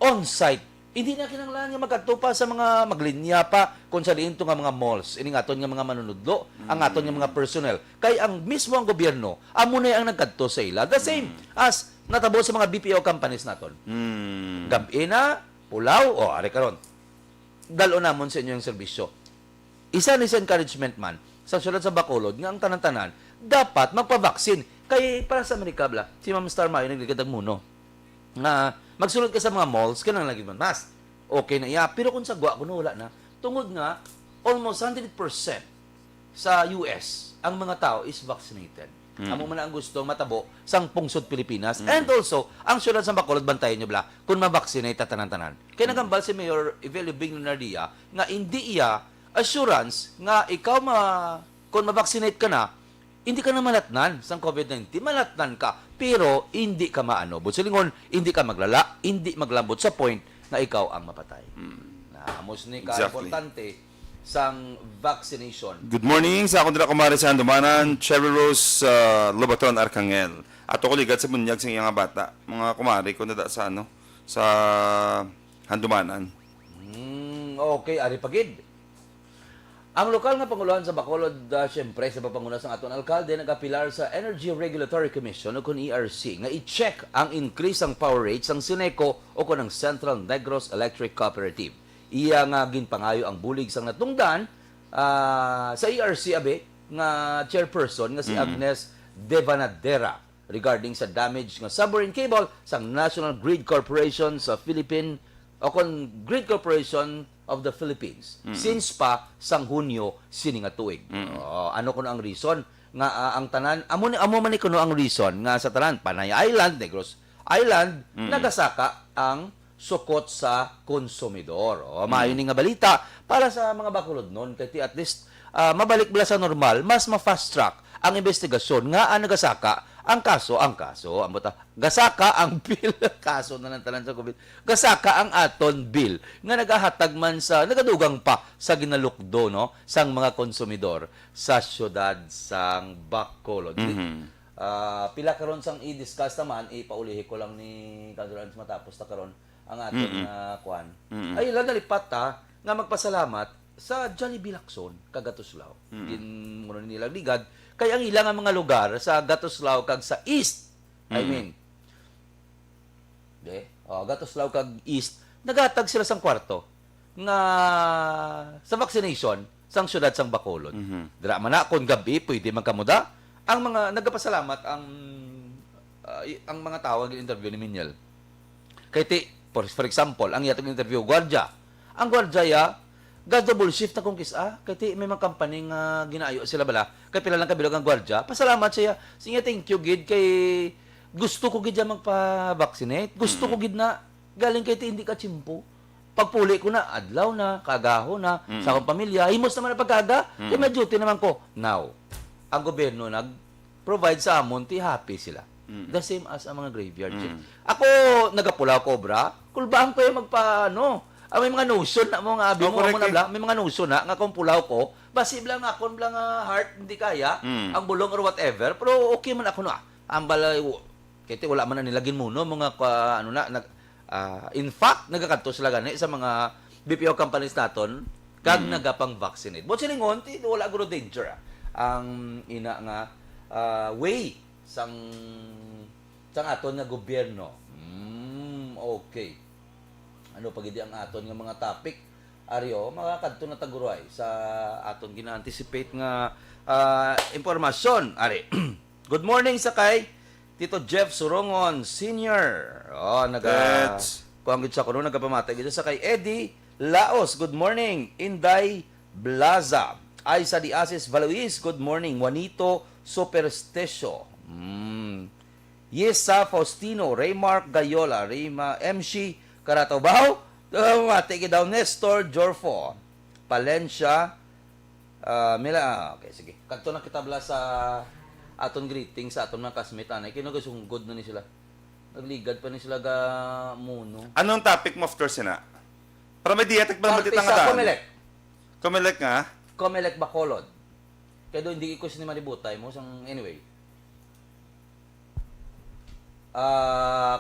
On-site. Hindi na kinahanglan nga magkadto pa sa mga maglinya pa kung sa diin nga mga malls, ini nga aton nga mga manunudlo, ang aton nga mga personnel. Kay ang mismo ang gobyerno amo na ang nagkadto sa ila. The same as natabo sa mga BPO companies naton. Gabi na, pulaw, ari karon. Dalo namon sa inyong serbisyo. Isa ni sa encouragement man sa syudad sa Bacolod nga ang tanan-tanan dapat magpa-vaccine. Kay para sa Amerika bla, si Ma'am Star Mayo nagligadag muno nga magsulod ka sa mga malls kanang lagi man mas. Okay na iya, pero kung sa gwa kuno wala na. Tungod nga almost 100% sa US ang mga tao is vaccinated. Amo man ang gusto matabo sang pungsod Pilipinas. And also, ang syudad sa Bacolod bantayan nyo bla kung ma-vaccinate tanan-tanan. Kaya nagambal si Mayor Evelio Bing Lunardia nga hindi iya assurance nga ikaw kung ma-vaccinate ka na, hindi ka na malatnan sang COVID-19. Malatnan ka, pero hindi ka maano. Busilingon, hindi ka maglala, hindi maglambot sa point na ikaw ang mapatay. Amos ni ka Exactly. importante sang vaccination. Good morning sa akong dira kumari sa Handumanan, Cherry Rose Lobaton Arcangel. Ato ko ligat sa bunyag sa iyang bata. Mga kumari ko nada sa sa Handumanan. Okay, ari pagid. Ang lokal nga panguluhan sa Bacolod, syempre sa papanguna sa aton alkalde nagapilar sa Energy Regulatory Commission o kun ERC nga i-check ang increase ang power rates ng Sineco o kun ang Central Negros Electric Cooperative. Iya nga ginpangayo ang bulig sang natungdan sa ERC abe nga chairperson nga si Agnes Devanadera regarding sa damage nga submarine cable sang National Grid Corporation sa Philippine o kon Grid Corporation of the Philippines since pa sang Hunyo sini nga tuig. Ano kuno ang reason nga ang tanan amo man ni kuno ang reason nga sa tanan Panay Island, Negros Island nagasaka ang sukot sa konsumidor. Maayo ni nga balita para sa mga Bacolod noon kay at least mabalik bala sa normal, mas ma-fast track ang investigasyon nga nagasaka ang kaso gasaka ang bill kaso na ng tanan sa COVID. Gasaka ang aton bill nga nagahatag man sa nagadugang pa sa ginalukdo no sang mga konsumidor sa syudad sang Bacolod. Pila karon sang i-discuss naman ipaulihi ko lang ni Kadurans matapos ta karon ang aton kuan. Ay lang nalipat nga magpasalamat sa Jollibee Lacson kag Gatuslao. Muna nila ligad kay ang ilang mga lugar sa Gatuslao kag sa East. I mean, Gatuslao kag East nagatag sila sang kwarto nga sa vaccination sang syudad sang Bacolod. Dira man na kon gabi pwede magkamuda ang mga nagapasalamat ang mga tao ang interview ni Minyel. Kay for example, ang yatong interview gwardiya. Ang gwardiya double shift na kung kisa kay may mga company nga ginaayo sila bala kay pila lang kabilog ang gwardiya. Pasalamat siya. Sige, thank you gid kay gusto ko gid magpa-vaccinate. Gusto ko gid na galing kay hindi ka chimpo. Pagpuli ko na adlaw na, kagaho na sa akong pamilya, himos naman na pagkaga. Kay may duty naman ko. Now, ang gobyerno provide sa amon, ti happy sila. The same as ang mga graveyard shift. Ako, nagapula cobra, kulbaan ko yung may mga notion na mga abi mo, correct, na bla, may mga notion na, nga kung pulaw ko, basi blang akon blang heart, hindi kaya, ang bulong or whatever, pero okay man ako na. Ang balay, kaya wala man na nilagin mo, no, mga, in fact, nagkakanto sila gani sa mga BPO companies naton, kag nagapang vaccinate. But silingon, wala guro danger. Ang ina nga, way sang aton nga gobyerno. Okay. Ano pagidi ang aton nga mga topic aryo makakadto na taguray sa aton gina-anticipate nga impormasyon ari. Good morning sa kay Tito Jeff Surongon Senior. Kuanggit sa kuno nagapamatay gid sa kay Eddie Laos. Good morning. Inday Blaza. Aisa Di Asis Valuis. Good morning. Juanito Superstesio. Yesa Faustino, Raymark Gayola, Rayma MC Karatabaw, matiki daw Nestor Jorfo, Palencia, okay, sige. Kanto na kitabla sa aton greeting sa aton mga kasmate, anay, kinagasungod na ni sila. Nagligad pa ni sila ga muno. Anong topic mo after sina? Para may diatek ba Parte matitang sa Comelec. Comelec nga? Comelec Bacolod. Kaya doon hindi ko sinimalibutay mo, anyway.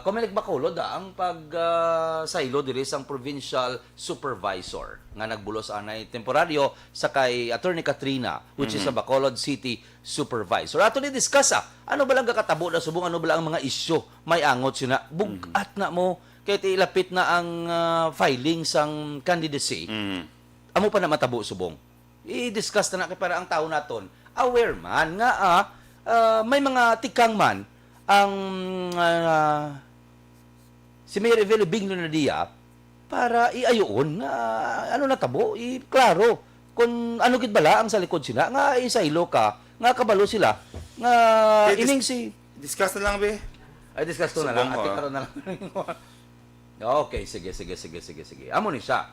Comelec Bacolod ang pag-saylo diri sang provincial supervisor nga nagbulos anay temporaryo sa kay Attorney Katrina which is a Bacolod City supervisor. Ato ni discuss ano ba lang kakatabo na subong, ano ba lang ang mga isyu may angot sina bugat na mo kay ti ilapit na ang filing sang candidacy. Amo pa na matabo subong. I-discuss na kay para ang tao naton aware man nga may mga tikang man ang si Mayor Evelio Binglo Nadia para iayoon nga natabo klaro kung ano gid bala ang sa likod sila nga isaylo ka nga kabalo sila nga ining si Discuss na lang, be. ay discuss to na lang Subong, at karon na lang. Okay, sige. Amo ni siya.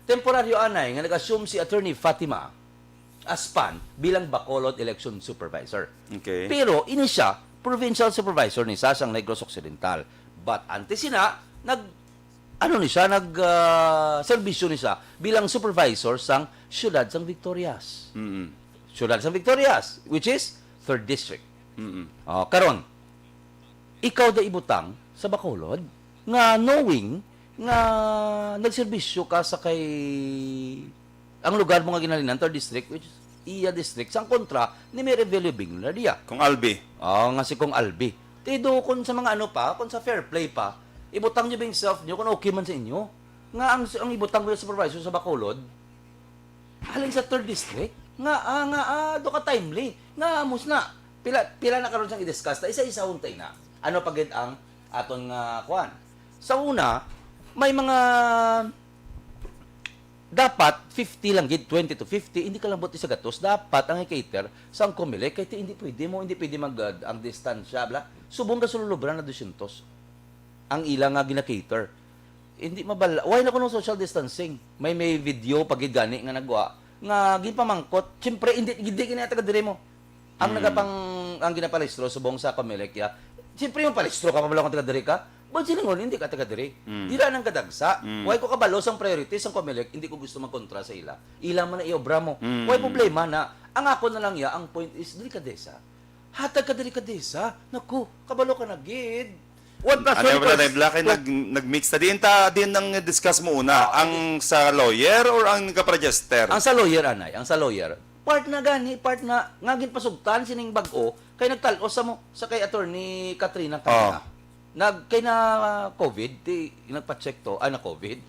Temporaryo anay nga nag-assume si Attorney Fatima Aspan bilang Bacolod Election Supervisor. Okay. Pero ini siya provincial supervisor ni Sasang Negros Occidental. But antes sina serbisyo ni siya bilang supervisor sang Ciudad San Victorias. Ciudad San Victorias which is 3rd district. Karon ikaw da ibutang sa Bacolod nga knowing nga nagserbisyo ka sa kay ang lugar mo nga ginalinan, 3rd district, which is Iya district, sang kontra ni Mayor Evelio Binglo Nadia. Kung Albi. Nga si Kong Albi. Tido kung sa mga kung sa fair play pa, ibutang niyo ba yung self niyo kung okay man sa inyo. Nga ang ibutang mo yung supervisor sa Bacolod, halin sa 3rd district, do ka timely. Nga amos na. Pila na karon siyang i-discuss, isa-isa huntay na. Ano pagid ang aton nga kuan. Sa una, may mga dapat 50 lang gid 20 to 50 hindi ka lang buti sa gatos dapat ang i-cater sa ang Comelec kay hindi pwede mag ang distansya bla subong ka sulubran na 200 ang ilang nga gina-cater hindi mabala why na kuno social distancing may video pagid gani nga nagwa nga ginpamangkot syempre hindi kini taga dire mo ang ang ginapalistro subong sa Comelec ya syempre yung palistro ka mabala kung taga dire ka. Ba't silingon, hindi ka taga-diri. Di lang nang kadagsa. Huwag ko kabalo sang priorities ang Comelec, hindi ko gusto magkontra sa ila. Ila man na iobra mo. Huwag problema na, ang ako na lang ang point is, delikadesa. Hatag ka delikadesa. Naku, kabalo ka na, gid. Ano ba na Black ay nag-mix na din nang discuss mo una ang sa lawyer or ang nagka-register? Ang sa lawyer, anay. Ang sa lawyer. Part na ngagin pasugtan sining bag-o, kay nagtalos sa kay Attorney Katrina kanina. Kay na COVID, nagpa-check to, na COVID,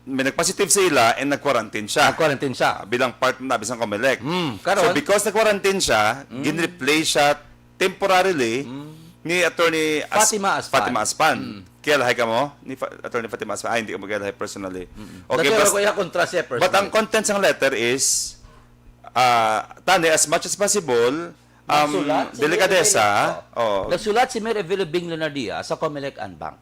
may nag-positive sa ila and nag-quarantine siya. Nag-quarantine siya. Bilang part na bisang Comelec. Karon, so because nag-quarantine siya, gin-replace siya temporarily ni Attorney Fatima Aspan. Kilalahay ka mo? Ni Attorney Fatima Aspan? Hindi ka magkilalahay personally. Okay, but ang contents ng letter is, tani, as much as possible, delikadesa. Nagsulat si Mayor Evelio Binglo Nadia sa Comelec and Bank.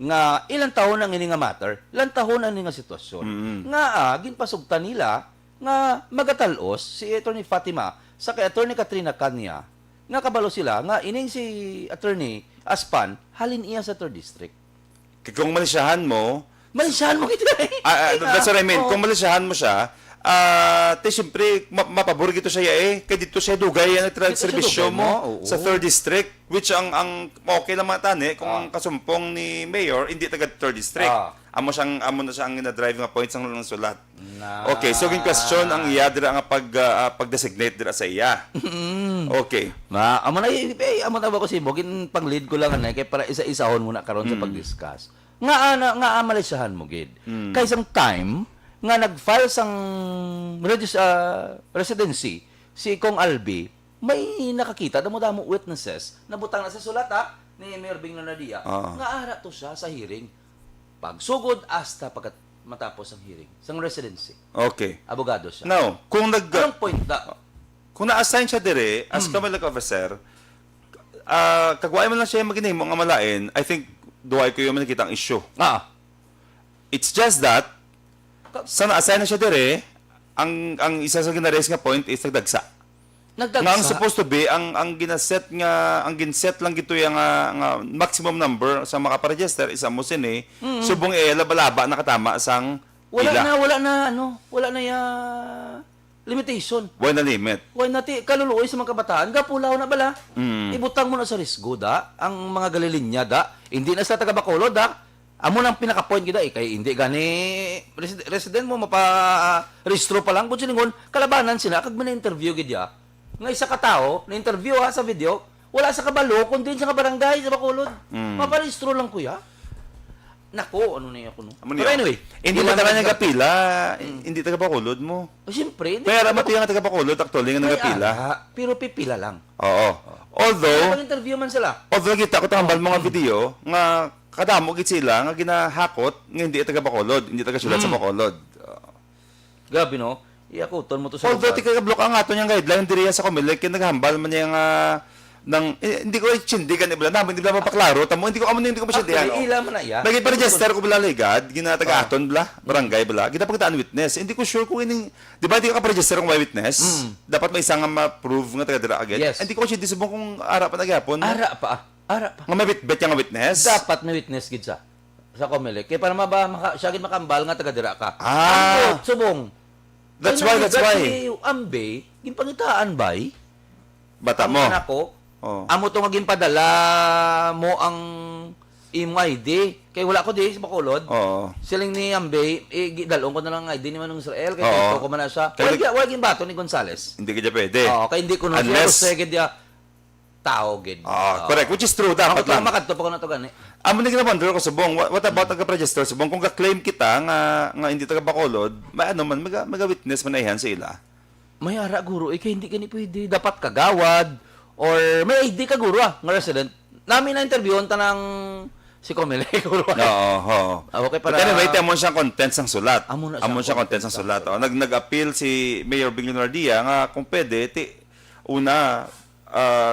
Nga ilang taon ang ini nga matter, ilang taon ang ini nga sitwasyon. Nga ginpasugtan nila nga magatalos si Attorney Fatima sa kay Attorney Katrina Kanya nga kabalo sila nga ining si Attorney Aspan halin iya sa 3rd District. Kung malisyahan mo, Malisahan mo kita eh. that's what I mean. Oo. Kung malisyahan mo siya, siyempre, mapabor gito siya kaya dito siya dugay ang Dito siya servisyo dugay mo mo, oo. sa 3rd District, which ang okay lang mga tani, kung ang kasumpong ni Mayor, hindi taga 3rd District. Amo na siya ang na-drive nga points ng sulat. Okay, so yung question, ang iya dira nga pag-designate dira sa iya. Okay. Amo na ba ko si Bogin pag-lead ko lang anay kay para isa-isahon muna karon sa pag-discuss. Nga amalisahan mo gid. Kay isang time nga nag-file sang residency si Kong Albi, may nakakita damo-damo witnesses na butang na sa sulat ni Mayor Bing Lonadia nga ara to siya sa hearing. Pagsugod hasta pagkat matapos ang hearing sang residency. Okay. Abogado siya. Now, kung Anong point da? kung na-assign siya dire as Comelec officer, kagway man lang siya maginahimo nga malain, I think duhay ko yung nakita ang issue. It's just that sa na-assign na siya dire, ang isa sa ginares nga point is nagdagsa. Nga ang supposed to be ang ginaset nga ang ginset lang gito yung nga maximum number sa makaparegister isa mo sini subong labalaba nakatama sang ila. Wala na ya limitation. Why na limit? Why nati kaluluoy sa mga kabataan gapulaw na bala. Ibutang mo na sa risgo da ang mga galilinya da. Hindi na sa taga Bacolod da. Amo nang pinaka-point gida kay hindi gani resident mo mapa-restro pa lang kun siningon kalabanan sila kag man-interview gidya. Nga isa ka tao na interview sa video, wala sa kabalo kundi sa barangay sa Bacolod. Mapa-restro lang kuya. Nako, ano na ako no. Pero anyway, hindi mo taga nagapila, hindi taga Bacolod mo. Siyempre, hindi. Pero mati nga taga Bacolod actually nga nagapila. Pero pipila lang. Oo. Although Pag-interview man sila. kita ko tambal mga video nga kadamo gid sila nga ginahakot nga hindi taga Bacolod, hindi taga sulat sa Bacolod. Gabi no. Iakuton mo to sa Although lugar. tika block ang ato niyang guideline diri sa Comelec kay naghambal man niya nga hindi ko chindigan ibla namin hindi bla mapaklaro tamo hindi ko masyadihan. Actually, ila man na iya. Lagi pa register ko bala ligad ginataga aton bla barangay bala kita pagtaan witness hindi ko sure kung ining di ba hindi ka pa-register kung may witness dapat may isang nga ma-prove nga taga dira agad. Yes. Hindi ko siya disubong kung ara pa nagyapon. Ara pa. Nga may bet nga witness. Dapat may witness gid sa Comelec. Kaya para siya gid makambal nga taga dira ka. Ah. Subong. That's why. Ambe, ginpangitaan bay. Bata mo. Anak ko. Oh. Amo to nga ginpadala mo ang imong ID. Kay wala ko di sa Bacolod. Oo. Siling ni Ambe, dalon ko na lang ang ID ni Manong Israel. Kay Oo. ito ko man na siya. Kaya- Wala ginbato ni Gonzales. Hindi ka pwede. Oo, kay hindi ko na siya. Unless- Sige dia tao gid. Correct. Which is true. Dapat Ako lang lang. makadto pa ko na to gani. Amo na gina-wonder ko subong. What about taga-register subong? Kung ka-claim kita nga hindi taga Bacolod, may ano man, maga-witness man na yan sa ila. May ara guro, kay hindi gani pwede. Dapat kagawad or may ID ka guro nga resident. Namin na interviewon tanang si Comelec guro. Oo. Okay, But anyway, amon siyang contents ng sulat. Amon na Amon siyang contents ng sulat. Nag-appeal si Mayor Bing Lonadia nga kung pwede, una,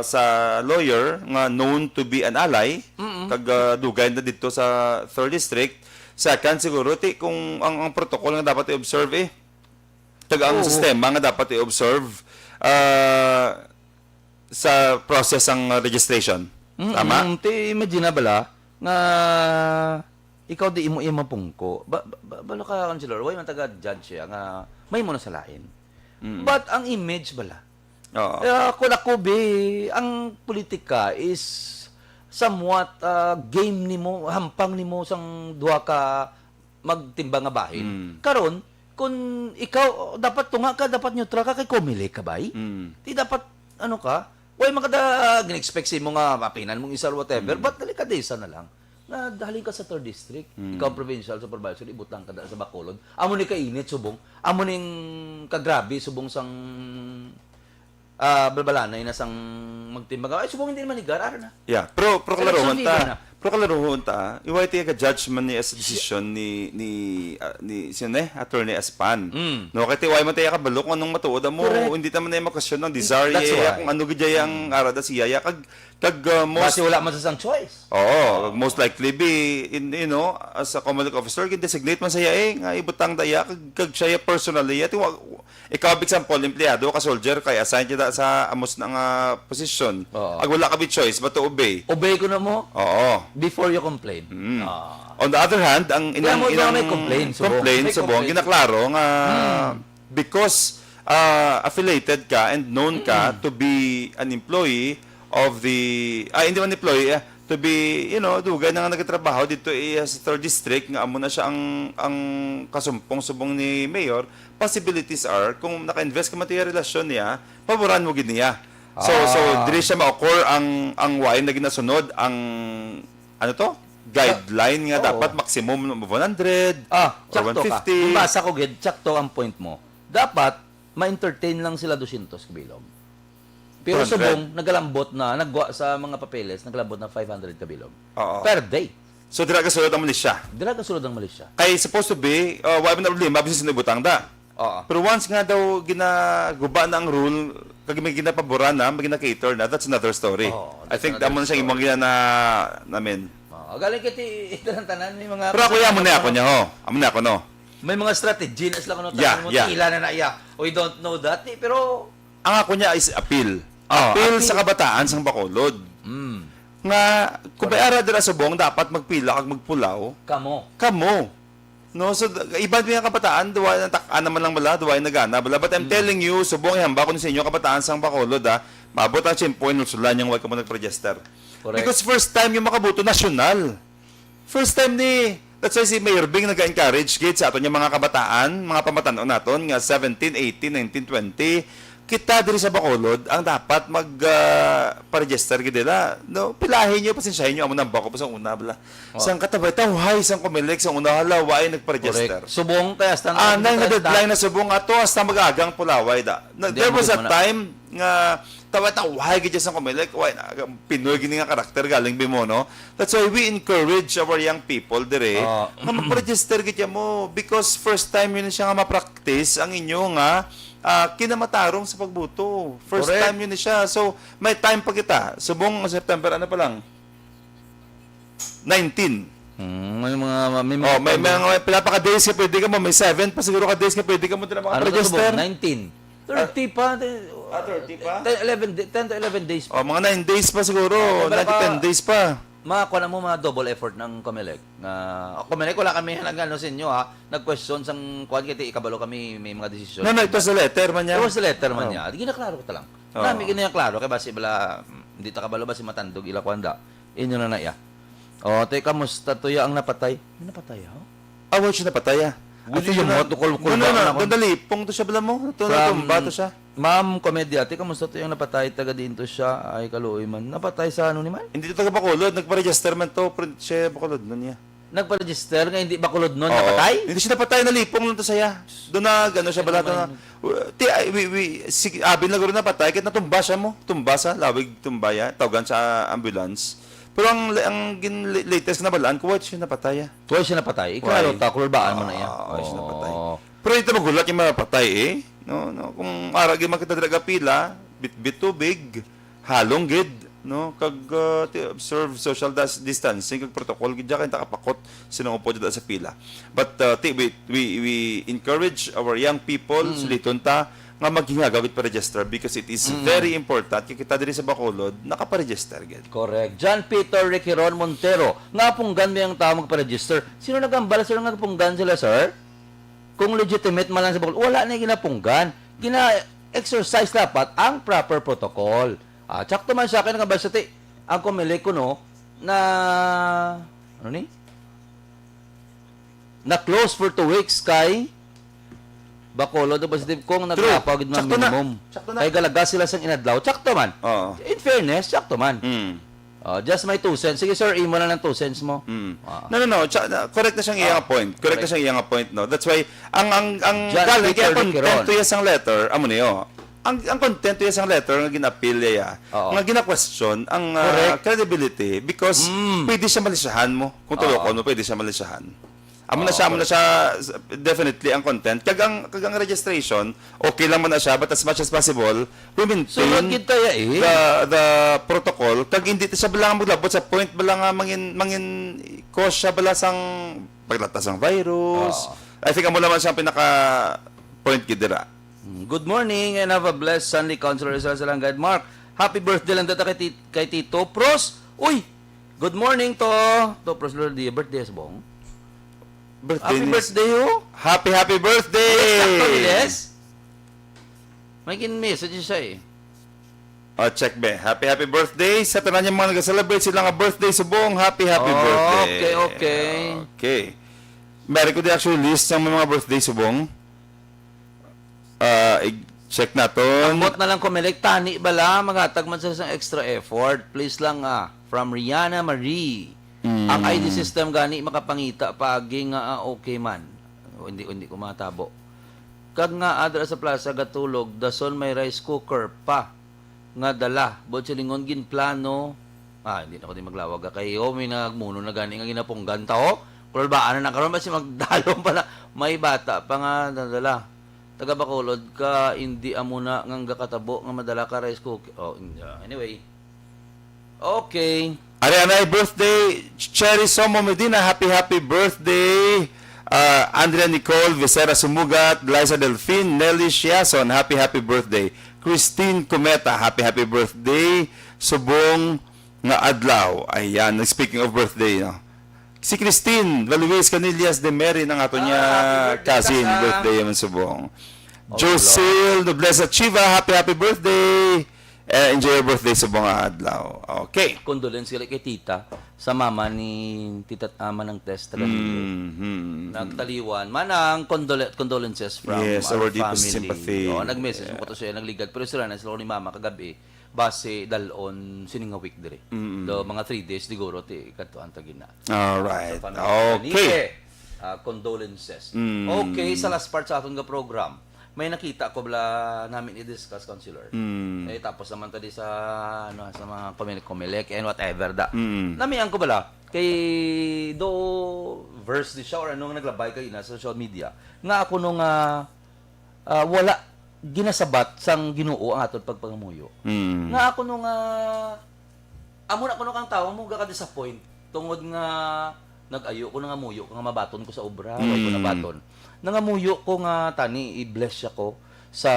sa lawyer nga known to be an ally kag dugay na dito sa 3rd District. Second siguro kung ang protocol nga dapat i-observe ang sistema nga dapat i-observe sa process ang registration. Tama? Imagine na bala nga ikaw di imo mapungko. Balo ka counselor, way man taga judge siya nga may mo na salain. But ang image bala. Oo. Ako ang politika is somewhat game nimo, hampang nimo sang duha ka magtimbang nga bahin. Karon kung ikaw dapat tunga ka, dapat neutral ka kay Comelec ka bay. Di dapat ano ka, way makada gin-expect si mo nga mapinan mong isa or whatever, but delikadesa na lang. Na dahil ka sa 3rd District, ikaw provincial supervisor, ibutang ka sa Bacolod. Amo ni kainit subong, amo ning kagrabe subong sang balbalanay na sang magtimbang. Ay, subong hindi naman nigar, na. Yeah, pero Selection leader na. klaruhon ta. Iway tiya ka judgment ni as decision ni sino Attorney Aspan. No kay tiway man tiya ka balok anong matuod mo hindi ta man na makasyon ng desire That's ya why. kung ano gid ang arada siya ya kag most Kasi wala man sa sang choice. most likely be as a Comelec officer gid designate man siya nga ibutang daya kag siya personally ya Ikaw, example, empleyado ka soldier kay assign kita sa amos ng posisyon. Oo. Ag wala ka bit choice but to obey. Obey ko na mo Oo. before you complain. On the other hand, ang Kaya mo ba may complain, subong? May subong, complain. ginaklaro nga because affiliated ka and known ka to be an employee of the hindi man employee to be, dugay na nga nagtatrabaho dito sa 3rd district nga amo na siya ang kasumpong-subong ni mayor. Possibilities are kung naka-invest ka man tiya relasyon niya, paboran mo gid niya. So dili siya ma-occur ang way na ginasunod ang guideline nga dapat maximum 100 or Tsakto ka. 150. Kung basa ko, Gid, tsakto ang point mo. Dapat, ma-entertain lang sila 200 kabilog. Pero 200. subong, nagalambot na, nagwa sa mga papeles, nagalambot na 500 kabilog. Oo. Per day. So dira ka sulod ang milisya. Dila ka sulod ang Malaysia. Kay supposed to be, wala na problema bisan sinibutang da. Oo. Pero once nga daw ginaguba na ang rule, kag may ginapaboran na, may gina-cater na, that's another story. Oh, I think that's damo na siyang imong namin. Galing kiti tanan may mga Pero ako amo na ako niya ho. Amo na ako no. may mga strategy na sila kuno Yeah, mo yeah. tila na iya. We don't know that pero Ang ako niya is appeal. appeal. Appeal sa kabataan sang Bacolod. Nga kung may ara dira subong dapat magpila kag magpulaw, kamo. No, so iba din ang kabataan, duwa na tak-an naman lang bala, duwa nagana bala. But I'm telling you, subong ihamba ko sa inyo kabataan sang Bacolod mabot ang chimpoy ng sulan yung way ka mo nag-register. Correct. Because first time yung makabuto national. First time ni that's why si Mayor Bing nag-encourage kids sa ato niya mga kabataan, mga pamatanon naton nga 17, 18, 19, 20. Kita diri sa Bacolod ang dapat pa-register gid nila. No, pilahin niyo pasensyahin niyo amo nang bako pa sa una bala. Sang katabay tawhay sang kumilik sang una halaway nagpa-register. correct. Subong kaya stand Nang deadline na subong ato hasta mag-agang pulaway da. There was a time nga taway gid sang kumilik, way na Pinoy gini nga karakter galing bimo no. That's why we encourage our young people dire nga mag-register gid mo because first time yun siya nga ma-practice ang inyo nga kinamatarong sa pagbuto. First Correct. time yun siya. So, may time pa kita. Subong September, ano pa lang? 19. may May mga pila pa ka days ka pwede ka mo. May 7 pa siguro ka days ka pwede ka mo din ano maka-register. 19 30 pa 30 pa? 10 to 11 days pa. Mga 9 days pa siguro. Pero 10 days pa. Makakuha na mo mga double effort ng Comelec. Comelec, wala kami nag-ano sa inyo nag-question sang kuwan kiti ikabalo kami may mga desisyon. No, ito sa letter man niya. Pero sa letter man niya, di ginaklaro ko ta lang. Nami ginaklaro kay basi bala hindi ta kabalo basi matandog ila kwanda. Inyo na iya. Teka kamusta to ya ang napatay? Napatay ha? Awal siya napatay Gusto yung mo tukol No, dalipong to siya bala mo. Natumba to siya. Ma'am Komedia, kamusta to yung napatay taga dito siya ay kaluoy man. Napatay sa ano ni man? Hindi to taga Bacolod. Nagpa-register man to. Print siya Bacolod nun niya. Nagpa-register nga hindi Bacolod noon napatay? Hindi siya napatay, nalipong lang to saya. Doon na, siya bala na. Abin lang gano'n napatay, kahit natumba siya mo. Tumba sa, lawig tumbaya, tawagan sa ambulance. Pero ang latest na balaan, kuwait siya napatay. Tuwa siya napatay. Ikaw, takulbaan mo na yan. Siya napatay. Pero ito magulat yung mapatay No. Kung aragin makita talaga pila, bit tubig, halong gid. No, kag observe social distancing kag protocol gid kay takapakot sinong upo dito sa pila. But we encourage our young people suliton ta nga maghingagawit pa register because it is very important kay kita diri sa Bacolod nakaparegister gid. Correct. John Peter Riquiron Montero. Nga punggan mo yung tao magpa-register. Sino nagambala sila nga punggan sila, sir? Kung legitimate man lang sa Bacolod, wala na yung ginapunggan. Gina-exercise dapat ang proper protocol. Tsakto man sa akin nga basati ang Comelec ko no na na close for 2 weeks kay Bacolod o positive kung nagpapagid ng minimum. Kay galaga sila sang inadlaw. Tsakto man. In fairness, tsakto man. Just my 2 cents. Sige sir, imo na ng 2 cents mo. No. Correct na siyang iyang point. Correct na siyang iyang point, no. That's why ang galing kaya content to yung letter, amo niyo. Ang content to yung letter nga ginapil niya, nga gina-question ang credibility because pwede siya malisyahan mo. Kung tulokon mo, pwede siya malisyahan. Amo na siya definitely ang content. Kag ang registration, okay lang man na siya, but as much as possible, we maintain the protocol. Kag hindi siya bala maglabot sa point bala nga mangin cause siya bala sang paglatas ng virus. I think amo naman siya pinaka point gidira. Good morning and have a blessed Sunday, Counselor Rizal Salangad. Mark, happy birthday lang data kay Tito Pros. Uy, good morning to Pros Lord, birthday sa bong. Happy birthday ho. Happy birthday! Sakto, Liles. May kin-message siya eh. Check be. Happy birthday. Sa tanan yung mga nag-celebrate sila nga birthday sa buong happy birthday. Okay. Meron ko di actually list ng mga birthday sa buong. Check na to. Amot na lang kumilik, tani bala, magatag man sa isang extra effort. Please lang from Rihanna Marie. Ang ID system gani makapangita pagi nga okay man. Hindi ko matabo. Kag nga adra sa plaza gatulog, dason may rice cooker pa nga dala. Bod silingon gin plano. Hindi na ko din maglawag kay may nagmuno na gani nga ginapunggan tao. Kulbaan na karon ba si magdalong pala may bata pa nga nadala. Taga Bacolod ka, hindi amuna ngang gakatabo nga madala ka rice cooker. Anyway. Okay. Ariana, birthday. Cherry Somo Medina, happy birthday. Andrea Nicole Vicera Sumugat, Liza Delfin, Nelly Shiason, happy birthday. Christine Cometa, happy birthday. Subong nga adlaw. Ayan, speaking of birthday, no? Si Christine Valuez Canillas de Mary ng ato niya cousin, birthday man subong. Josil Nobleza Chiva, happy birthday. Enjoy your birthday subong adlaw. Okay. Condolence kay tita sa mama ni tita ama ng test nagtaliwan. Manang condolences from our family. deepest sympathy. Nag-message mo to siya nagligad pero sila na sila ni mama kagabi base dalon sininga week dire. Do mga 3 days siguro ti kadtuan tagina. All right. Sa family. Okay. Condolences. Okay, sa last part sa aton nga program, may nakita ko bala namin i-discuss, Counselor. Tapos naman tadi sa sa mga kumilik and whatever da. Namian ko bala kay do verse di siya or anong naglabay kay na sa social media nga ako nung wala ginasabat sang Ginoo ang aton pagpangamuyo. Nga ako nung amo na kuno kang tawo mo gaka-disappoint tungod nga nag-ayo ko nga muyo nga mabaton ko sa obra, ko nabaton. Nangamuyo ko nga tani i-bless siya ko sa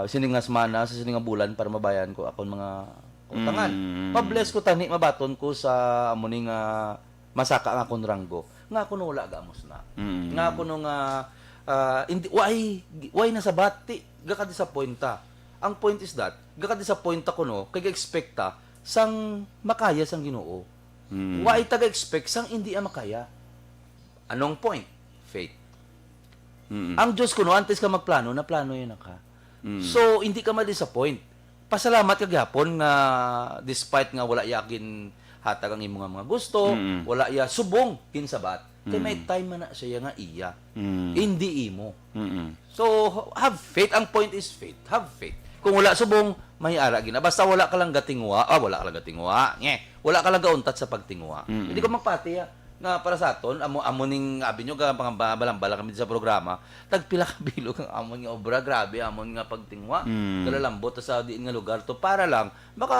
siningas mana sa sininga bulan para mabayan ko akon mga utangan. Ma-bless ko tani mabaton ko sa amuning masaka ang akon ranggo. Nga kuno wala gamos na. Nga kuno nga hindi why nasabati gaka-disappointa. Ang point is that gaka-disappointa ko no kay expecta sang makaya sang Ginoo. Why taga-expect sang hindi makaya? Anong point? Faith. Ang Diyos kuno antes ka magplano, na plano yun ka. So hindi ka ma-disappoint. Pasalamat ka gyapon nga despite nga wala yakin hatag ang imong mga gusto, wala ya subong kinsabat. Kay may time man na siya nga iya. Hindi imo. So, have faith. Ang point is faith. Have faith. Kung wala subong, may ara gina. Basta wala ka lang gatingwa. Wala ka lang gatingwa. Wala ka lang gauntat sa pagtingwa. Hindi ko magpati nga para sa aton, amo ning abi nyo, balang-bala kami sa programa, tagpila ka bilog ang amon nga obra, grabe, amon nga pagtingwa, kalalambot sa diin nga lugar to, para lang, baka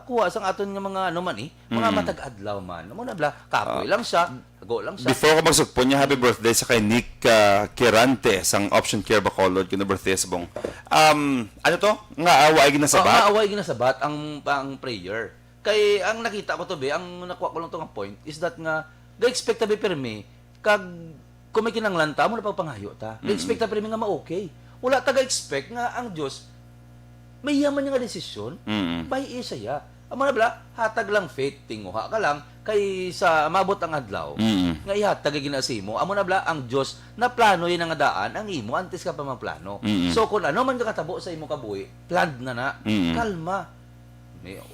kuha sang aton nga mga ano man mga matag-adlaw man. Amo na bla, kapoy lang siya, go lang siya. Before ko magsugpon niya, happy birthday sa kay Nick Kirante, sang Option Care Bacolod, kung birthday sa bong. Ano to? Nga away ginasabat? Nga away ginasabat ang prayer. Kay ang nakita ko to ang nakuha ko lang to nga point is that nga ga-expect ta permi kag kung may kinanglan ta mo na pagpangayo ta. Ga-expect ta permi nga ma-okay. Wala ta ga-expect nga ang Dios may yaman nga desisyon. By isa ya. Amo na bala hatag lang faith tinguha ka lang kay sa mabot ang adlaw. Nga ihatag ginasimo. Amo na bala ang Dios na plano yun nga daan ang imo antes ka pa magplano. So kung ano man kakatabo sa imo kabuhi, planned na. Kalma.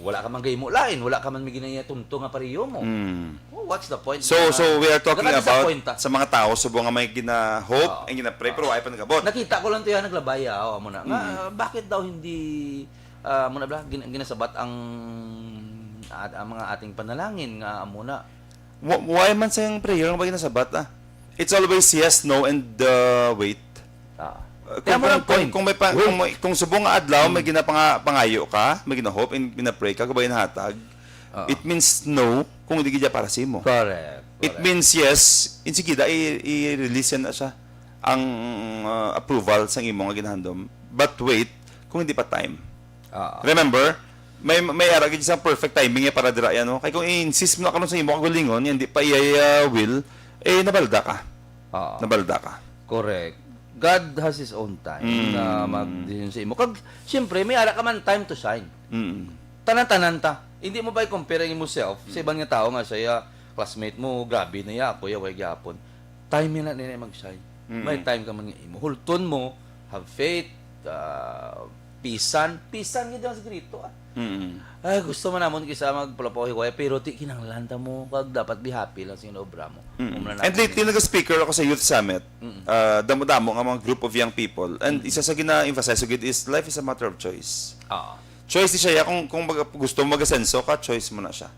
Wala ka man gaymo lain, wala ka man may ginaya tunto nga pariyo mo. What's the point? So we are talking about sa mga tao subong nga may gina-hope and gina-pray pero wala pa nagabot. Nakita ko lang to yan naglabay amo na. Nga bakit daw hindi mo na bla ginasabat ang mga ating panalangin nga amo na. Why man sayang prayer nga ba ginasabat It's always yes, no and wait. Kung subong nga adlaw may ginapangayo ka, may gina-hope and gina-pray ka kabay hatag, it means no kung hindi gidya para sa imo. Correct. It means yes, insigida i-release yan na siya. ang approval sa imong nga ginahandom. But wait, kung hindi pa time. Remember, may ara gid sa perfect timing para dira yan, no? Kay kung i-insist mo na karon sa imo kagulingon, hindi pa will, nabalda ka. Nabalda ka. Correct. God has His own time na mag-decision sa imo. Kag, siyempre, may ara ka man time to shine. Tanan-tanan ta. Hindi mo ba i-compare yourself sa ibang nga tao nga siya, classmate mo, grabe na ya, kuya, way gyapon. Time na nila mag-shine. May time ka man nga imo. Hulton mo, have faith, pisan gid ang sekreto. Ay, gusto mo namon kisa magpulapoy ko, pero ti kinahanglan ta mo kag dapat be happy lang sa obra mo. And lately, nag-speaker ako sa Youth Summit. Damo-damo nga mga group of young people. And isa sa gina-emphasize ko is life is a matter of choice. Choice di siya. Kung gusto mo mag-asenso ka, choice mo na siya.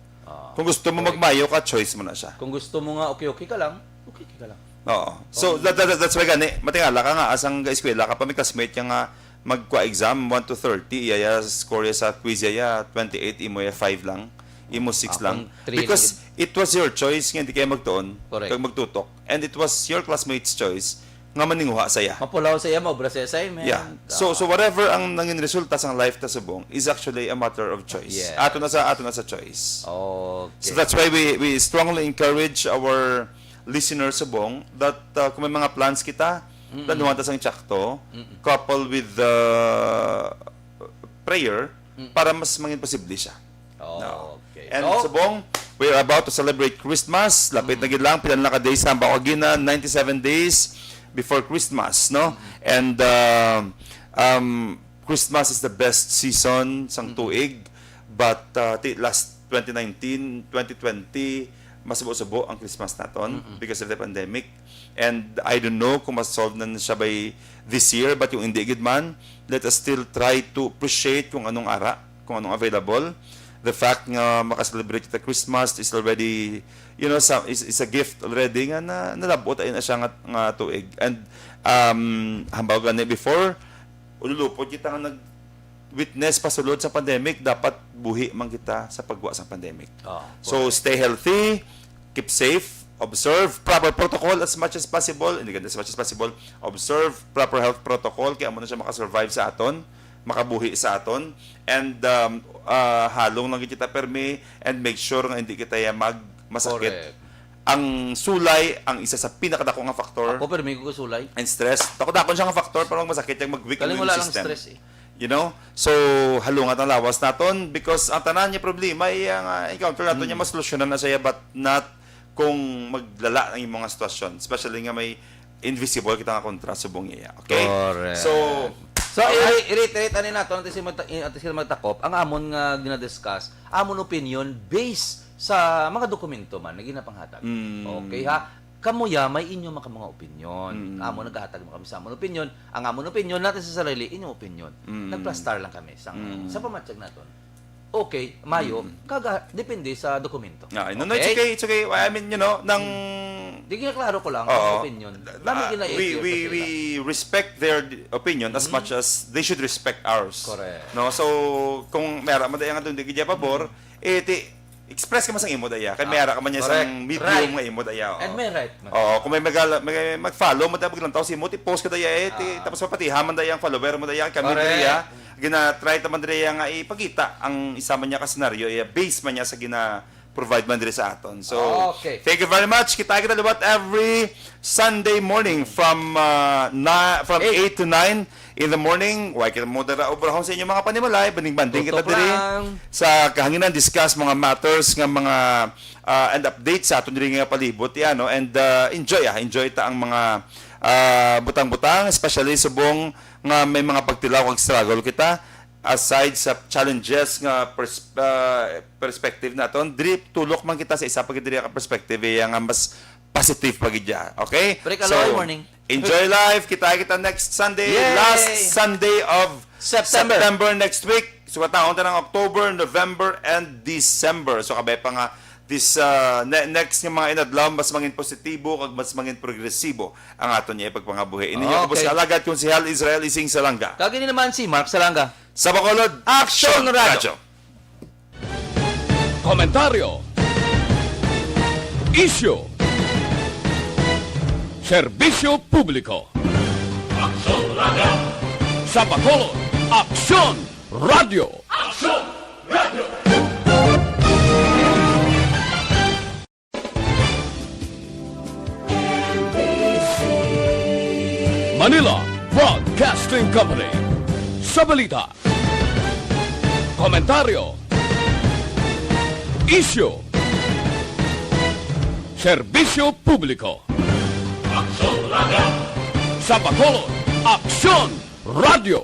Kung gusto mo magmayo ka, choice mo na siya. Kung gusto mo nga okay ka lang, okay ka lang. Oo. So, that's why gani, matingala ka nga, asang eskwela ka pa, may classmate ka nga, magkwa-exam, 1 to 30, yaya, score ya sa quiz yaya, 28, imo ya 5 lang, imo 6 lang. Because it was your choice, nga hindi kayo magtuon, kag magtutok. And it was your classmate's choice, nga maninguha saya. Mapulaw saya, maubra sa assignment. Yeah. So whatever ang nangin resulta sa life ta subong is actually a matter of choice. Yeah. Ato na sa choice. Okay. So that's why we strongly encourage our listeners subong that kung may mga plans kita, danuhan ta sang tsakto, couple with prayer para mas mangin posible siya. Okay. And subong, we are about to celebrate Christmas. Lapit na gid lang, pila na ka days sa Bakagina, 97 days before Christmas, no? And Christmas is the best season sang tuig, but last 2019, 2020 masubo-subo ang Christmas naton because of the pandemic. And I don't know kung mas-solve na siya by this year, but yung hindi gid man, let us still try to appreciate kung anong ara, kung anong available. The fact nga makaselebrate the Christmas is already, is a gift already nga nalabot ay na siya nga tuig. And hambaw gani before, ululupot kita nga nag-witness pasulod sa pandemic, dapat buhi man kita sa pagwa sa pandemic. So stay healthy, keep safe, observe proper protocol as much as possible, hindi as much as possible, observe proper health protocol, kaya mo na siya makasurvive sa aton, makabuhi sa aton, and halong lang kita permi, and make sure nga hindi kita masakit. Correct. Ang sulay, ang isa sa pinakadako nga factor. Ako permi ko sulay. And stress. Dakon siya nga factor para masakit yung mag-weak Kaling immune wala lang system. stress So, halungat ang lawas naton because ang tanan niya problema ay ang encounter naton niya masolusyonan na siya, but not kung maglala ng mga sitwasyon. Especially nga may invisible kita nga kontra subong iya. Okay? Correct. So, i-reiterate ani nato antes sila magtakop, ang amon nga ginadiscuss, amon opinion based sa mga dokumento man na ginapanghatag. Okay ha? Kamuya may inyo mga opinion. Amon naghahatag mo kami sa amon opinion. Ang amon opinion natin sa sarili, inyong opinion. Nagplastar lang kami sa pamatsyag naton. Okay, mayo, depende sa dokumento. Yeah, no, it's okay. I mean, nang di klaro ko lang ang opinion. We respect their opinion as much as they should respect ours. Correct. No, so kung mayara man daya nga doon di kaya pabor, express ka man sang imo daya. Kay mayara ka man niya sang medium nga imo daya. And may right. Kung may mag-follow mo daya biglang tawo si mo, post ka daya tapos mapatiha man daya ang follower mo daya kami daya. Gina-try taman daya nga ipakita ang isa man niya ka scenario, base man niya sa provide man diri sa aton. So, thank you very much. Kita liwat every Sunday morning from 8 to 9 in the morning. Why kita mo dara obrahon sa inyo mga panimalay, banding-banding kita diri sa kahanginan, discuss mga matters nga mga and updates sa aton diri nga palibot no, and enjoy ta ang mga butang-butang, especially subong nga may mga pagtilaw kag struggle kita. Aside sa challenges nga perspective naton, diri tulok man kita sa isa pag diri ka perspective nga mas positive pag idya. Okay? So, morning. Enjoy life. Kita next Sunday. Yay! Last Sunday of September next week. So kataon ta ng October, November, and December. So kabay pa nga this next nga mga inadlaw mas mangin positibo kag mas mangin progresibo ang aton niya ipagpangabuhi. Ininyo ko si Alagad Konsehal Israel Ising Salanga. Kagini naman si Mark Salanga. Sa Bacolod, Action Radio. Komentaryo, issue, serbisyo publiko. Sa Bacolod, Aksyon Radio. Manila Broadcasting Company. Sa balita, komentaryo, isyu, serbisyo publiko. Sa Bacolod, Aksyon Radio.